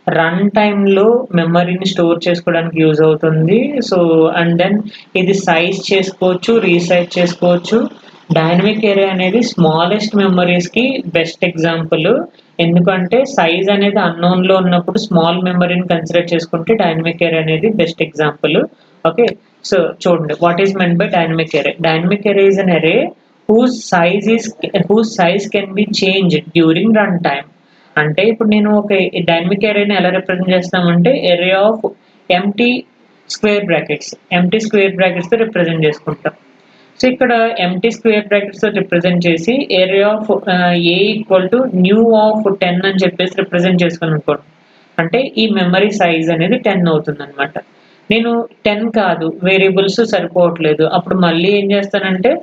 రన్ టైంలో మెమరీని స్టోర్ చేసుకోవడానికి యూజ్ అవుతుంది. సో అండ్ దెన్ ఇది సైజ్ చేసుకోవచ్చు, రీసైజ్ చేసుకోవచ్చు. డైనమిక్ ఏరియా అనేది స్మాలెస్ట్ మెమరీస్కి బెస్ట్ ఎగ్జాంపుల్. ఎందుకంటే సైజ్ అనేది అన్నోన్లో ఉన్నప్పుడు స్మాల్ మెమరీని కన్సిడర్ చేసుకుంటే డైనమిక్ ఏరియా అనేది బెస్ట్ ఎగ్జాంపుల్. ఓకే, సో చూడండి, what is meant by dynamic area? Dynamic area is an అరే whose size can be changed during run time. అంటే ఇప్పుడు నేను ఒక డైనమిక్ ఏరియాని ఎలా రిప్రజెంట్ చేస్తామంటే area of empty square brackets తో రిప్రజెంట్ చేసుకుంటాం. సో ఇక్కడ ఎంటీ స్క్వేర్ బ్రాకెట్స్ తో రిప్రజెంట్ చేసి area of A equal to new of 10 అని చెప్పేసి రిప్రజెంట్ చేసుకుని అనుకోండి. అంటే ఈ మెమరీ సైజ్ అనేది 10 అవుతుంది అనమాట. నేను 10 కాదు, వేరియబుల్స్ సరిపోవట్లేదు. అప్పుడు మళ్ళీ ఏం చేస్తానంటే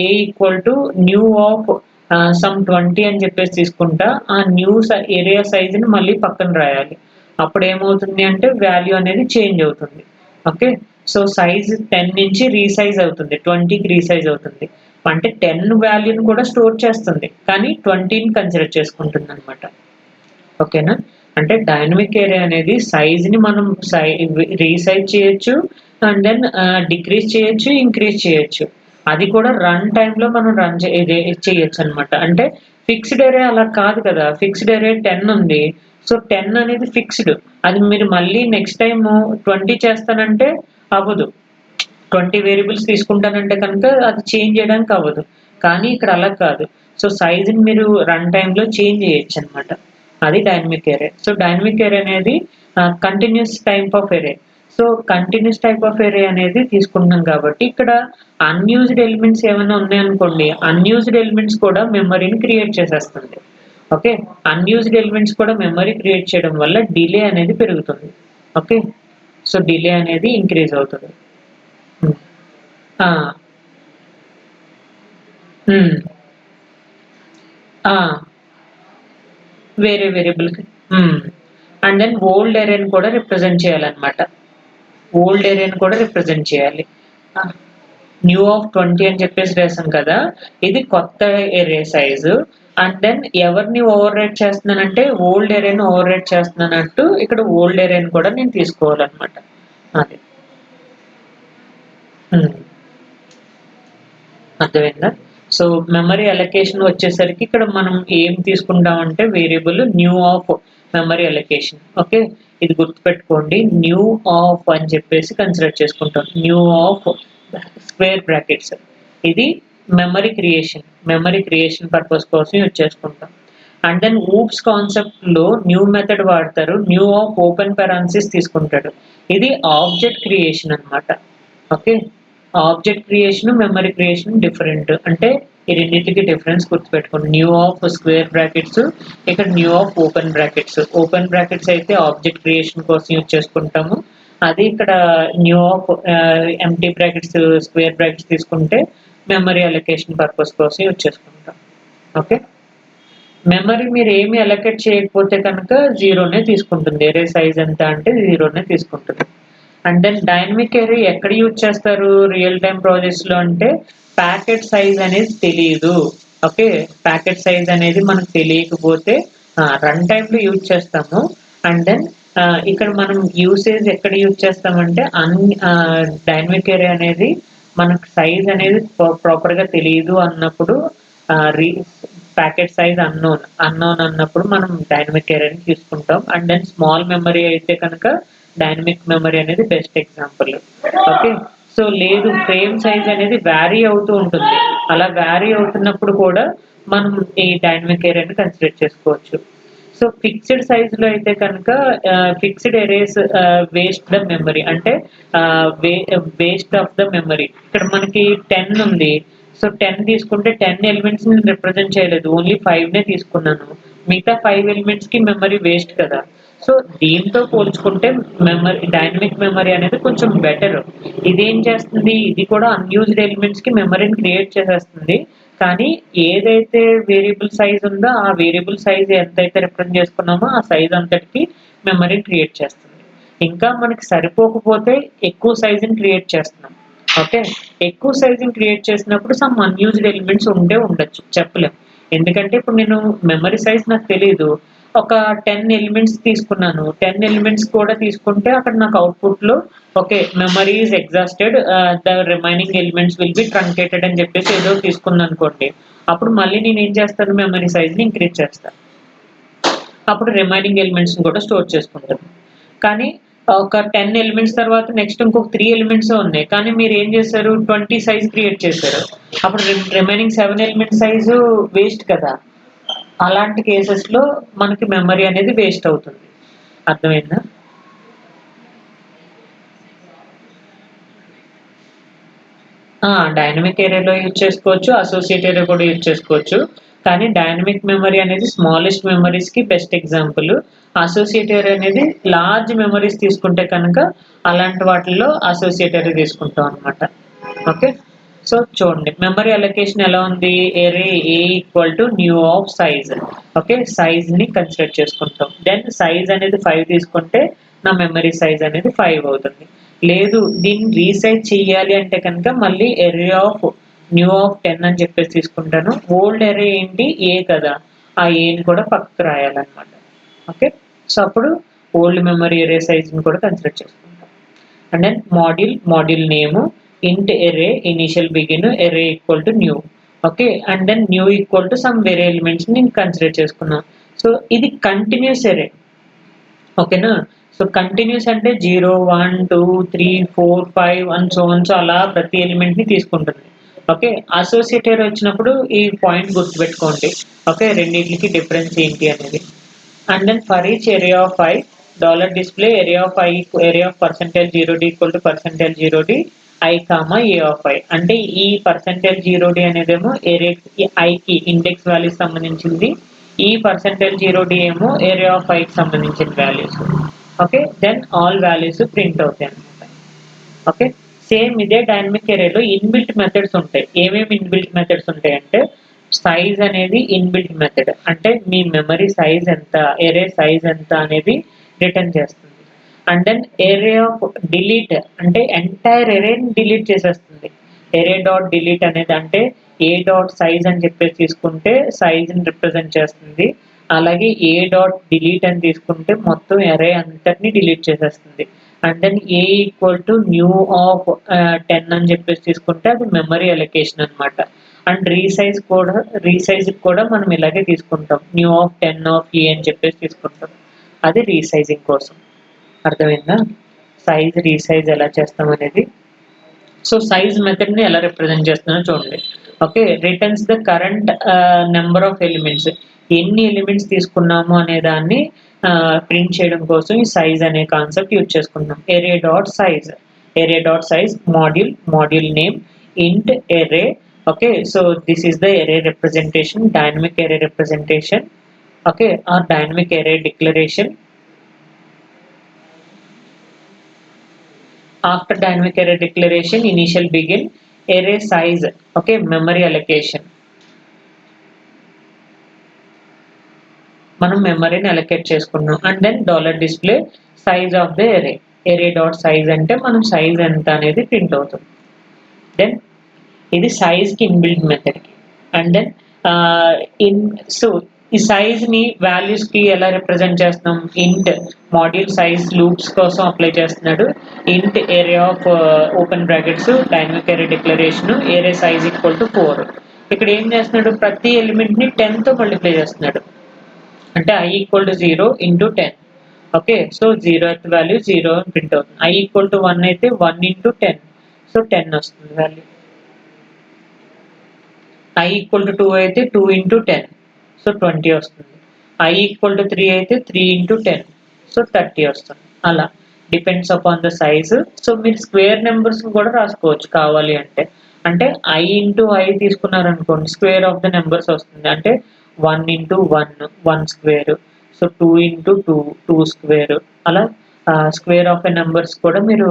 a equal to new of some 20 అని చెప్పేసి తీసుకుంటా. ఆ న్యూ ఏరియా సైజ్ ని మళ్ళీ పక్కన రాయాలి. అప్పుడు ఏమవుతుంది అంటే వాల్యూ అనేది చేంజ్ అవుతుంది. ఓకే. సో సైజ్ 10 నుంచి రీసైజ్ అవుతుంది. 20కి రీసైజ్ అవుతుంది. అంటే 10 వాల్యూని కూడా స్టోర్ చేస్తుంది. కానీ 20ని కన్సిడర్ చేసుకుంటుందన్నమాట. ఓకేనా? అంటే డైనమిక్ అర్రే అనేది సైజ్‌ని మనం రీసైజ్ చేయొచ్చు. అండ్ దెన్ డిక్రీజ్ చేయొచ్చు, ఇంక్రీజ్ చేయొచ్చు. అది కూడా రన్ టైమ్‌లో మనం రన్ చే ఇది చేయొచ్చనమాట. అంటే ఫిక్స్డ్ అర్రే అలా కాదు కదా! ఫిక్స్డ్ అర్రే 10 ఉంది. సో, 10 అనేది ఫిక్స్‌డ్. అది మీరు మళ్ళీ నెక్స్ట్ టైము 20 చేస్తానంటే అవ్వదు. 20 వేరియబుల్స్ తీసుకుంటానంటే కనుక అది చేంజ్ చేయడానికి అవ్వదు. కానీ ఇక్కడ అలా కాదు. సో, సైజ్‌ని మీరు రన్ టైమ్‌లో చేంజ్ చేయొచ్చనమాట. అది dynamic array. So, dynamic array అనేది continuous type of array. So, continuous type of array అనేది తీసుకుంటున్నాం కాబట్టి ఇక్కడ అన్‌యూజ్డ్ ఎలిమెంట్స్ ఏమైనా ఉన్నాయనుకోండి, అన్‌యూజ్డ్ ఎలిమెంట్స్ కూడా మెమరీని క్రియేట్ చేసేస్తుంది. ఓకే. అన్‌యూజ్డ్ ఎలిమెంట్స్ కూడా మెమరీ క్రియేట్ చేయడం వల్ల డిలే అనేది పెరుగుతుంది. ఓకే. సో, డిలే అనేది ఇంక్రీజ్ అవుతుంది. హ్మ్. ఆ! హ్మ్. ఆ! వేరే వేరియబుల్‌కి హ్మ్. అండ్ దెన్ ఓల్డ్ అరేని కూడా రిప్రజెంట్ చేయాలన్నమాట. ఓల్డ్ అరేని కూడా రిప్రజెంట్ చేయాలి. ఆ! న్యూ ఆఫ్ 20 అని చెప్పేసి రాసాం కదా! ఇది కొత్త అరే సైజు. అండ్ దెన్ ఎవరిని ఓవర్‌రైట్ చేస్తున్నానంటే ఓల్డ్ అరేని ఓవర్‌రైట్ చేస్తున్నానంటూ ఇక్కడ ఓల్డ్ అరేని కూడా నేను తీసుకోవాలన్నమాట. అది. హ్మ్. అర్థమైందా? సో, మెమరీ అలొకేషన్ వచ్చేసరికి ఇక్కడ మనం ఏం తీసుకుంటామంటే variable new of memory allocation. Okay. ఇది గుర్తుపెట్టుకోండి. న్యూ ఆఫ్ అని చెప్పేసి కన్సిడర్ చేసుకుంటాం. New of square brackets. ఇది memory creation. Memory creation purpose కోసం యూజ్ చేసుకుంటాం. అండ్ దెన్ ఊప్స్ కాన్సెప్ట్‌లో న్యూ మెథడ్ వాడతారు. న్యూ ఆఫ్ ఓపెన్ పారాన్సిస్ తీసుకుంటాడు. ఇది ఆబ్జెక్ట్ క్రియేషన్ అన్నమాట. Okay. Object creation, memory creation different. అంటే ఈ రెండిటికి డిఫరెన్స్ గుర్తుపెట్టుకోండి. న్యూ ఆఫ్ స్క్వేర్ బ్రాకెట్స్, ఇక్కడ new of open brackets. Open brackets అయితే ఆబ్జెక్ట్ క్రియేషన్ కోసం యూజ్ చేసుకుంటాము. అది ఇక్కడ new of empty brackets, square brackets తీసుకుంటే మెమరీ అలొకేషన్ పర్పస్ కోసం యూజ్ చేసుకుంటాం. ఓకే. మెమరీ మీరేమి అలొకేట్ చేయకపోతే కనుక 0నే తీసుకుంటుంది. అరే సైజ్ ఎంత అంటే 0నే తీసుకుంటుంది. అండ్ దెన్ డైనమిక్ అర్రే ఎక్కడ యూజ్ చేస్తారు రియల్ టైమ్ ప్రాజెక్ట్స్‌లో అంటే ప్యాకెట్ సైజ్ అనేది తెలీదు. ఓకే. ప్యాకెట్ సైజ్ అనేది మనకు తెలియకపోతే రన్ టైమ్‌లో యూజ్ చేస్తాము. అండ్ దెన్ ఇక్కడ మనం యూసేజ్ ఎక్కడ యూజ్ చేస్తామంటే డైనమిక్ అర్రే అనేది మనకు సైజ్ అనేది ప్రాపర్‌గా తెలీదు అన్నప్పుడు ఆహ్, రీ ప్యాకెట్ సైజ్ అన్నోన్ అన్నప్పుడు మనం డైనమిక్ అర్రేని తీసుకుంటాం. అండ్ దెన్ స్మాల్ మెమరీ అయితే కనుక డైనమిక్ మెమరీ అనేది బెస్ట్ ఎగ్జాంపుల్. ఓకే. సో, లేదు ఫ్రేమ్ సైజ్ అనేది వేరీ అవుతూ ఉంటుంది. అలా వేరీ అవుతున్నప్పుడు కూడా మనం ఈ డైనమిక్ అర్రేని కన్సిడర్ చేసుకోవచ్చు. సో, ఫిక్స్డ్ సైజ్‌లో అయితే కనుక fixed arrays waste the memory అంటే ఆహ్, వే వేస్ట్ ఆఫ్ ద మెమరీ. ఇక్కడ మనకి 10 ఉంది. సో, 10 తీసుకుంటే 10 ఎలిమెంట్స్‌ని నేను రిప్రజెంట్ చేయలేదు. ఓన్లీ 5నే తీసుకున్నాను. మిగతా 5 ఎలిమెంట్స్‌కి మెమరీ వేస్ట్ కదా! సో, దీంతో పోల్చుకుంటే డైనమిక్ మెమరీ అనేది కొంచెం బెటర్. ఇదేం చేస్తుంది? ఇది కూడా అన్‌యూజ్డ్ ఎలిమెంట్స్‌కి మెమరీని క్రియేట్ చేసేస్తుంది. కానీ ఏదైతే వేరియబుల్ సైజ్ ఉందో, ఆ వేరియబుల్ సైజ్ ఎంతైతే రిప్రజెంట్ చేసుకున్నామో, ఆ సైజ్ అంతటికి మెమరీని క్రియేట్ చేస్తుంది. ఇంకా మనకి సరిపోకపోతే ఎక్కువ సైజ్‌ని క్రియేట్ చేస్తున్నాం. ఓకే. ఎక్కువ సైజ్‌ని క్రియేట్ చేసినప్పుడు సమ్ అన్‌యూజ్డ్ ఎలిమెంట్స్ ఉండే ఉండొచ్చు. చెప్పలేం. ఎందుకంటే ఇప్పుడు నేను మెమరీ సైజ్ నాకు తెలీదు. ఒక 10 ఎలిమెంట్స్ తీసుకున్నాను. 10 ఎలిమెంట్స్ కూడా తీసుకుంటే అక్కడ నాకు అవుట్‌పుట్‌లో okay. Memory is exhausted. The remaining elements will be truncated అని చెప్పేసి ఏదో తీసుకున్నాననుకోండి. అప్పుడు మళ్ళీ నేనేం చేస్తాను మెమరీ సైజ్‌ని ఇంక్రీజ్ చేస్తాను. అప్పుడు రిమైనింగ్ ఎలిమెంట్స్‌ని కూడా స్టోర్ చేసుకుంటాను. కానీ ఒక 10 ఎలిమెంట్స్ తర్వాత నెక్స్ట్ ఇంకొక 3 ఎలిమెంట్సే ఉన్నాయి. కానీ మీరేం చేశారు 20 సైజ్ క్రియేట్ చేశారు. అప్పుడు రిమైనింగ్ 7 ఎలిమెంట్ సైజు వేస్ట్ కదా! అలాంటి కేసెస్‌లో మనకి మెమరీ అనేది వేస్ట్ అవుతుంది. అర్థమైందా? డైనమిక్ అరేలో యూజ్ చేసుకోవచ్చు. అసోసియేట్ అరే కూడా యూజ్ చేసుకోవచ్చు. కానీ డైనమిక్ మెమరీ అనేది స్మాలెస్ట్ మెమరీస్‌కి బెస్ట్ ఎగ్జాంపుల్. అసోసియేట్ అరే అనేది లార్జ్ మెమరీస్ తీసుకుంటే కనుక అలాంటి వాటిల్లో అసోసియేట్ అరే తీసుకుంటాం అన్నమాట. ఓకే. సో, చూడండి మెమరీ అలొకేషన్ ఎలా ఉంది? Array a equal to new of size. Okay. సైజ్‌ని కన్సిడర్ చేసుకుంటాం. దెన్ సైజ్ అనేది 5 తీసుకుంటే నా మెమరీ సైజ్ అనేది 5 అవుతుంది. లేదు దీన్ని రీసైజ్ చేయాలి అంటే కనుక మళ్ళీ ఎరే ఆఫ్ న్యూ ఆఫ్ 10 అని చెప్పేసి తీసుకుంటాను. ఓల్డ్ ఎరే ఏంటి ఏ కదా, ఆ ఏని కూడా పక్కకు రాయాలన్నమాట. ఓకే, సో అప్పుడు ఓల్డ్ మెమరీ ఎరే సైజ్ని కూడా కన్సిడర్ చేసుకుంటాం. And then module name int array initial begin array equal to new. Okay, and then new equal to some వేరే ఎలిమెంట్స్ నేను కన్సిడర్ చేసుకున్నాను. సో ఇది కంటిన్యూస్ ఎరే. ఓకేనా, సో కంటిన్యూస్ అంటే 0 1 2 3 4 5 అండ్ సో అలా ప్రతి ఎలిమెంట్ ని తీసుకుంటుంది. ఓకే, అసోసియేటెడ్ వచ్చినప్పుడు ఈ పాయింట్ గుర్తుపెట్టుకోండి. ఓకే, రెండింటికి డిఫరెన్స్ ఏంటి అనేది. And then for each array of i dollar display area of i array of %0d equal to %0d i comma a of i. అంటే ఈ %0d అనేదేమో ఏరియా ఐకి ఇండెక్స్ వాల్యూస్ సంబంధించింది, ఈ %0d ఏమో ఏరియా ఆఫ్ ఐకి సంబంధించిన values. Okay, then all values print అవుతాయి అనమాట. ఓకే, సేమ్ ఇదే డైనమిక్ ఎరేలో ఇన్బిల్ట్ మెథడ్స్ ఉంటాయి. ఏమేమి ఇన్బిల్ట్ మెథడ్స్ ఉంటాయి అంటే సైజ్ అనేది ఇన్బిల్ట్ మెథడ్, అంటే మీ మెమరీ సైజ్ ఎంత, ఎరే సైజ్ ఎంత అనేది రిటర్న్ చేస్తుంది. అండ్ దెన్ ఏరే ఆఫ్ డిలీట్ అంటే ఎంటైర్ ఎరేని డిలీట్ చేసేస్తుంది. ఎరే డాట్ డిలీట్ అనేది అంటే ఏ డాట్ సైజ్ అని చెప్పేసి తీసుకుంటే సైజ్ని రిప్రజెంట్ చేస్తుంది. అలాగే ఏ డాట్ డిలీట్ అని తీసుకుంటే మొత్తం ఎరే అంతటిని డిలీట్ చేసేస్తుంది. And then a equal to new of 10 అని చెప్పేసి తీసుకుంటే అది మెమరీ అలొకేషన్ అనమాట. అండ్ రీసైజ్ కూడా మనం ఇలాగే తీసుకుంటాం, న్యూ ఆఫ్ 10 ఆఫ్ ఏ అని చెప్పేసి తీసుకుంటాం. అది రీసైజింగ్ కోసం. అర్థమైందా సైజ్ రీసైజ్ ఎలా చేస్తాం అనేది. సో సైజ్ మెథడ్ ని ఎలా రిప్రజెంట్ చేస్తున్నారో చూడండి. Okay, returns the current number of elements, ఎన్ని ఎలిమెంట్స్ తీసుకున్నాము అనే దాన్ని ప్రింట్ చేయడం కోసం ఈ సైజ్ అనే కాన్సెప్ట్ యూజ్ చేసుకుంటాం. ఏరే dot size module name int array. Okay, so this is the array representation, dynamic array representation. Okay, or dynamic array declaration. After dynamic array declaration, initial begin, array size, okay, memory allocation. మనం మెమరీని allocate చేసుకున్నాం. And then dollar display size of the array dot size అంటే మనం size ఎంత అనేది print అవుతుంది. Then ఇది సైజ్కి ఇన్బిల్ట్ మెథడ్కి. అండ్ దెన్ సో ఈ సైజ్ ని వాల్యూస్ కి ఎలా రిప్రజెంట్ చేస్తున్నాం, ఇంట్ మాడ్యూల్ సైజ్ లూప్స్ కోసం అప్లై చేస్తున్నాడు. Int array of open brackets dynamic array declaration array size equal to 4. ఇక్కడ ఏం చేస్తున్నాడు, ప్రతి ఎలిమెంట్ ని 10 తో మల్టిప్లై చేస్తున్నాడు. అంటే i equal to 0 into 10. Okay, so 0th value 0 అని ప్రింట్ అవుతుంది. i ఈక్వల్ టు 1 అయితే 1 ఇంటూ 10, సో 10 వస్తుంది వాల్యూ. i ఈక్వల్ టు 2 అయితే 2 ఇంటూ 10, సో 20 వస్తుంది. i ఈక్వల్ టు 3 అయితే 3 ఇంటూ 10, సో 30 వస్తుంది. అలా depends upon the size. So మీరు స్క్వేర్ నెంబర్స్ కూడా రాసుకోవచ్చు కావాలి అంటే. అంటే i ఇంటూ i తీసుకున్నారనుకోండి, స్క్వేర్ ఆఫ్ ద నెంబర్స్ వస్తుంది. అంటే 1 into 1 square, so 2 into 2 square. అలా స్క్వేర్ ఆఫ్ ద నెంబర్స్ కూడా మీరు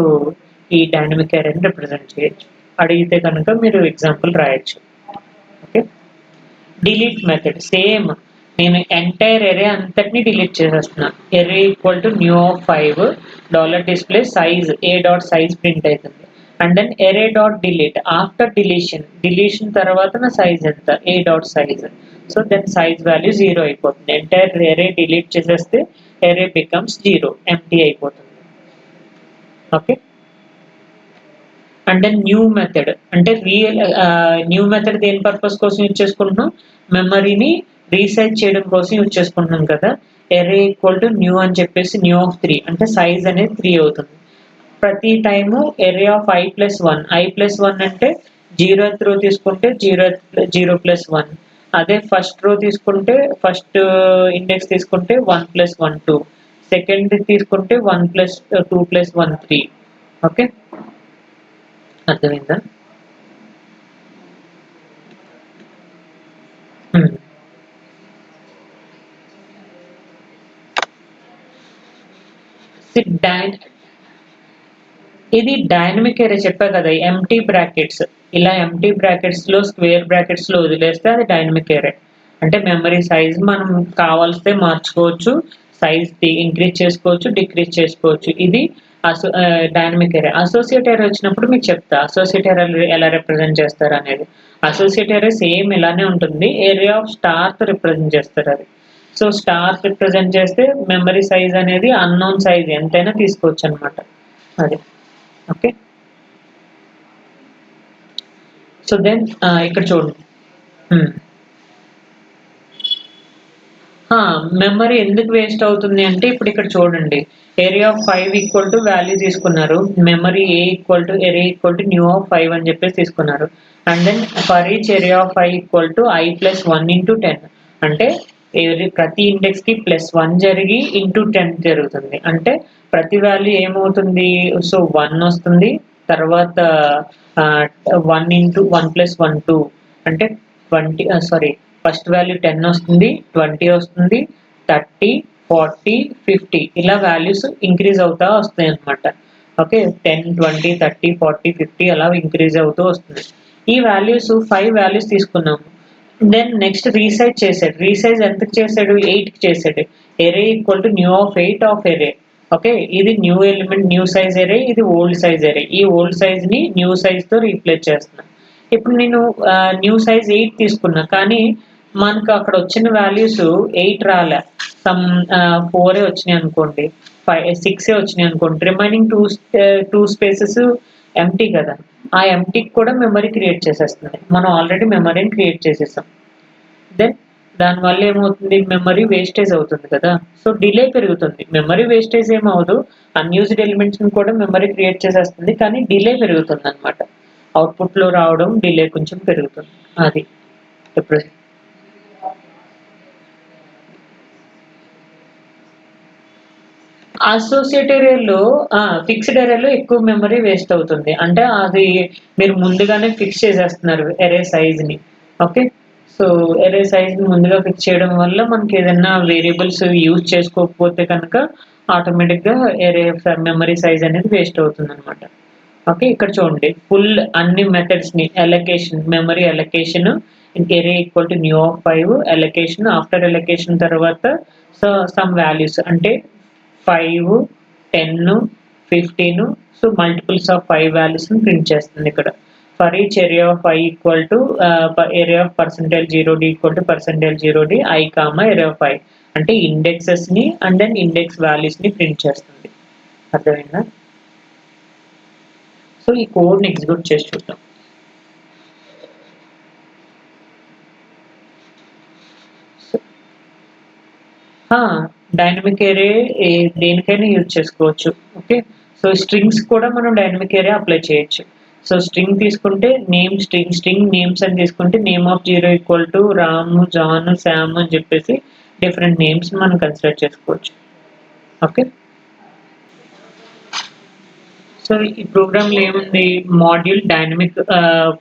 ఈ డైనమిక్ అరేని రిప్రజెంట్ చేయొచ్చు. అడిగితే కనుక మీరు ఎగ్జాంపుల్ రాయొచ్చు. ఓకే, డిలీట్ మెథడ్ సేమ్, నేను ఎంటైర్ ఎరే అంతటిని డిలీట్ చేసేస్తున్నా. Array equal to new of 5 dollar display size a dot size print అవుతుంది. And then array dot delete after deletion తర్వాత నా సైజ్ ఎంత, a dot size. So then size value 0 అయిపోతుంది. Entire array delete చేసేస్తే array becomes 0, empty అయిపోతుంది. Okay, and then new method అంటే new method దేని purpose కోసం యూజ్ చేసుకుంటున్నాం, మెమరీని రీసైజ్ చేయడం కోసం యూజ్ చేసుకుంటున్నాం కదా. ఎరే ఈక్వల్ టు న్యూ అని చెప్పేసి న్యూ ఆఫ్ 3 అంటే సైజ్ అనేది 3 అవుతుంది. ప్రతి టైము ఎరే ఆఫ్ i+1 అంటే 0th రో తీసుకుంటే 0+1. అదే ఫస్ట్ రో తీసుకుంటే ఫస్ట్ ఇండెక్స్ తీసుకుంటే 1+1 2, సెకండ్ తీసుకుంటే 1+2+1 3. ఓకే, అర్థమైందా. ఇది డైనమిక్ ఎరే చెప్పా కదా, ఎంటీ బ్రాకెట్స్, ఇలా ఎంటీ బ్రాకెట్స్ లో స్క్వేర్ బ్రాకెట్స్ లో వదిలేస్తే అది డైనమిక్ ఎరే. అంటే మెమరీ సైజ్ మనం కావాల్స్తే మార్చుకోవచ్చు, సైజ్ ఇంక్రీజ్ చేసుకోవచ్చు, డిక్రీజ్ చేసుకోవచ్చు. ఇది డైనమిక్ ఏరియా. అసోసియేట్ ఏరియా వచ్చినప్పుడు మీకు చెప్తా. అసోసియేట్ ఏరియా ఎలా రిప్రజెంట్ చేస్తారు అనేది. అసోసియేట్ ఏరియా సేమ్ ఇలానే ఉంటుంది. ఏరియా ఆఫ్ స్టార్‌తో రిప్రజెంట్ చేస్తారు అది. సో, స్టార్ రిప్రజెంట్ చేస్తే మెమరీ సైజ్ అనేది అన్‌నోన్ సైజ్ ఎంతైనా తీసుకోవచ్చనమాట. అది. ఓకే. సో, దెన్ ఇక్కడ చూడండి. హ్మ్. మెమరీ ఎందుకు వేస్ట్ అవుతుంది అంటే ఇప్పుడు ఇక్కడ చూడండి. Array of 5 equal to value తీసుకున్నారు. Memory a equal to array equal to new of 5 అని చెప్పేసి తీసుకున్నారు. And then for each array of 5 equal to I plus 1 into 10 అంటే ప్రతి ఇండెక్స్‌కి +1 జరిగి ఇంటూ 10 జరుగుతుంది. అంటే ప్రతి వాల్యూ ఏమవుతుంది? సో, 1 వస్తుంది. తర్వాత 1 ఇంటూ 1 ప్లస్ 1 2 అంటే 20 సారీ ఫస్ట్ వాల్యూ 10 వస్తుంది, 20 వస్తుంది, 30, 40, 50 ఇలా వాల్యూస్ ఇంక్రీజ్ అవుతా వస్తాయన్నమాట. ఓకే. 10, 20, 30, 40, 50 అలా ఇంక్రీజ్ అవుతూ వస్తుంది. ఈ వాల్యూస్ 5 వాల్యూస్ తీసుకున్నాము. దెన్ నెక్స్ట్ రీసైజ్ చేసాడు. రీసైజ్ ఎంతకి చేసాడు? 8కి చేసాడు. Array equal to new of 8 of array. Okay. ఇది new element new size array, ఇది ఓల్డ్ సైజ్ ఎరే. ఈ ఓల్డ్ సైజ్‌ని న్యూ సైజ్‌తో రీప్లేస్ చేస్తున్నా. ఇప్పుడు నేను న్యూ సైజ్ 8 తీసుకున్నా. కానీ మనకు అక్కడ వచ్చిన వాల్యూస్ 8 రాలే. సమ్ 4 వచ్చినాయనుకోండి. 6 వచ్చినాయనుకోండి. రిమైనింగ్ 2 స్పేసెస్ ఎంప్టీ కదా! ఆ ఎంప్టీకి కూడా మెమరీ క్రియేట్ చేసేస్తుంది. మనం ఆల్రెడీ మెమరీని క్రియేట్ చేసేసాం. దెన్ దానివల్ల ఏమవుతుంది? మెమరీ వేస్టేజ్ అవుతుంది కదా! సో, డిలే పెరుగుతుంది. మెమరీ వేస్టేజ్ ఏమవ్వదు. అన్‌యూజ్డ్ ఎలిమెంట్స్‌ని కూడా మెమరీ క్రియేట్ చేసేస్తుంది. కానీ డిలే పెరుగుతుందన్నమాట. అవుట్‌పుట్‌లో రావడం డిలే కొంచెం పెరుగుతుంది. అది. ఇప్పుడు అసోసియేట్ ఏరియాలో ఫిక్స్‌డ్ ఏరియాలో ఎక్కువ మెమరీ వేస్ట్ అవుతుంది. అంటే అది మీరు ముందుగానే ఫిక్స్ చేసేస్తున్నారు ఎరే సైజ్‌ని. ఓకే. సో, ఎరే సైజ్‌ని ముందుగా ఫిక్స్ చేయడం వల్ల మనకేదన్నా వేరియబుల్స్ యూజ్ చేసుకోకపోతే కనుక ఆటోమేటిక్‌గా మెమరీ సైజ్ అనేది వేస్ట్ అవుతుందనమాట. ఓకే. ఇక్కడ చూడండి. ఫుల్ అన్ని మెథడ్స్‌ని memory allocation array equal to new of 5 allocation after allocation తర్వాత సో, సమ్ వాల్యూస్ అంటే 5, 10, 15 సో, మల్టిపుల్స్ ఆఫ్ 5 వాల్యూస్‌ని ప్రింట్ చేస్తుంది ఇక్కడ. For each array of I equal to area of percentage 0d equal to percentage 0d I comma array of I అంటే ఇండెక్సెస్‌ని and then index వాల్యూస్‌ని print చేస్తుంది. అర్థమైందా? So, ఈ కోడ్‌ని ఎగ్జిక్యూట్ చేసి చూద్దాం. ఆ! డైనమిక్ ఏరే దేనికైనా యూజ్ చేసుకోవచ్చు. ఓకే. సో, స్ట్రింగ్స్ కూడా మనం డైనమిక్ ఏరే అప్లై చేయొచ్చు. సో, స్ట్రింగ్ తీసుకుంటే స్ట్రింగ్ నేమ్స్ అని తీసుకుంటే name of 0 equal to Ramu, John, Sam అని చెప్పేసి డిఫరెంట్ నేమ్స్‌ని మనం కన్సిడర్ చేసుకోవచ్చు. ఓకే. సో, ఈ ప్రోగ్రామ్‌లో ఏముంది? Module dynamic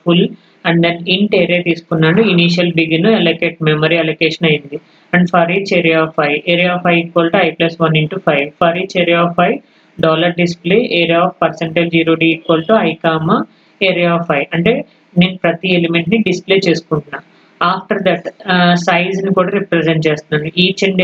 full and then int array తీసుకున్నాను. Initial begin allocate memory allocation అయింది. And for each array of I equal to I plus 1 into 5 for each array of I dollar display area of percentage 0d equal to I comma array of I అంటే నేను ప్రతి ఎలిమెంట్‌ని display చేసుకుంటున్నా. After that సైజ్‌ని కూడా represent చేస్తున్నాను. Each and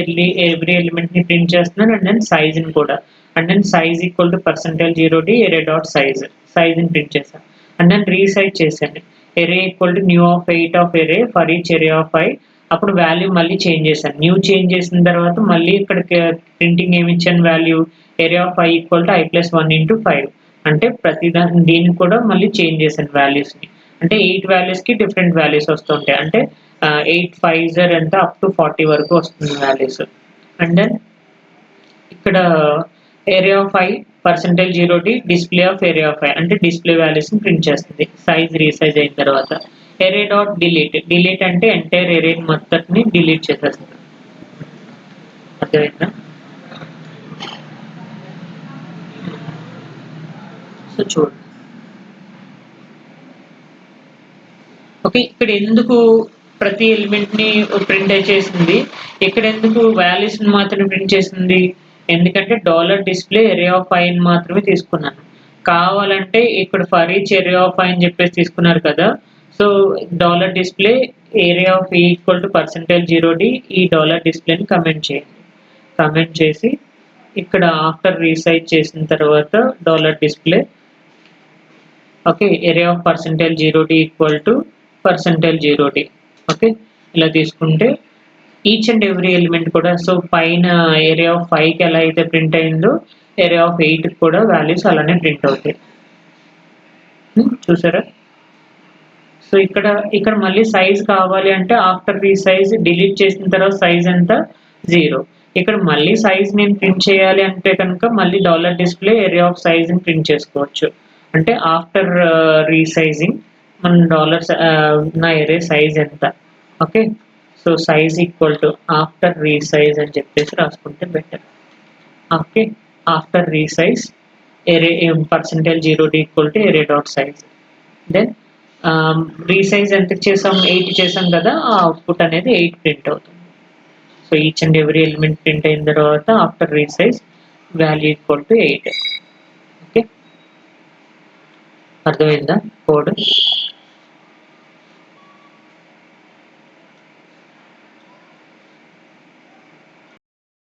every ఎలిమెంట్‌ని print చేస్తున్నాను అండ్ దెన్ సైజ్‌ని కూడా. And then size equal to percentage 0d array dot సైజ్‌ని ప్రింట్ చేశాను. అండ్ దెన్ రీసైజ్ చేశాను. Array equal to new of 8 of array for each array of I అప్పుడు value మళ్ళీ change చేశాను. New change చేసిన తర్వాత మళ్ళీ ఇక్కడ ప్రింటింగ్ ఏమి ఇచ్చాను value area of I equal to I plus 1 into 5 అంటే దీన్ని కూడా మళ్ళీ చేంజ్ చేశాను వాల్యూస్‌ని. అంటే 8 వాల్యూస్‌కి డిఫరెంట్ వాల్యూస్ వస్తుంటాయి. అంటే 8 5 ఎంత అప్ టు 40 వరకు వస్తుంది వాల్యూస్. అండ్ దెన్ ఇక్కడ area of I percentage 0d display of area of I అంటే డిస్ప్లే వాల్యూస్‌ని ప్రింట్ చేస్తుంది. రీసైజ్ అయిన తర్వాత. ఏరే డాట్ డిలీట్ అంటే ఎంటైర్ ఏరేని మొత్తాన్ని డిలీట్ చేసేస్తుంది. అర్థమైందా? సో, చూడండి. ఓకే. ఇక్కడ ఎందుకు ప్రతి ఎలిమెంట్‌ని ప్రింట్ చేసింది? ఇక్కడ ఎందుకు వాల్యూస్‌ని మాత్రమే ప్రింట్ చేసింది? ఎందుకంటే dollar display area of I ని మాత్రమే తీసుకున్నాను. కావాలంటే ఇక్కడ for each array of I అని చెప్పేసి తీసుకున్నారు కదా! So, dollar display area of E equal to percentage 0d ఈ డాలర్ డిస్ప్లేని కామెంట్ చేయండి. కామెంట్ చేసి ఇక్కడ ఆఫ్టర్ రీసైజ్ చేసిన తర్వాత డాలర్ డిస్ప్లే ఓకే ఏరే of percentage 0d equal to percentage 0d okay ఇలా తీసుకుంటే ఈచ్ అండ్ ఎవ్రీ ఎలిమెంట్ కూడా సో పైన ఏరియా ఆఫ్ 5కి ఎలా అయితే ప్రింట్ అయిందో ఏరియా ఆఫ్ 8కి కూడా వాల్యూస్ అలానే ప్రింట్ అవుతాయి చూసారా సో ఇక్కడ మళ్ళీ సైజ్ కావాలి అంటే ఆఫ్టర్ రీసైజ్ డిలీట్ చేసిన తర్వాత సైజ్ ఎంత 0 ఇక్కడ మళ్ళీ సైజ్ నేను ప్రింట్ చేయాలి అంటే కనుక మళ్ళీ dollar display area of size ని ప్రింట్ చేసుకోవచ్చు అంటే ఆఫ్టర్ రీసైజింగ్ మన డాలర్స్ నా ఏరియా సైజ్ ఎంత okay so size equal to after resize అని చెప్పేసి రాసుకుంటే better okay after resize array percentage 0d equal to array dot size then resize ఎంత చేసాం 8 చేసాం కదా ఆ అవుట్పుట్ అనేది 8 ప్రింట్ అవుతుంది so each and every element print అయిన తర్వాత after resize value equal to 8 okay అర్థమైందా కోడ్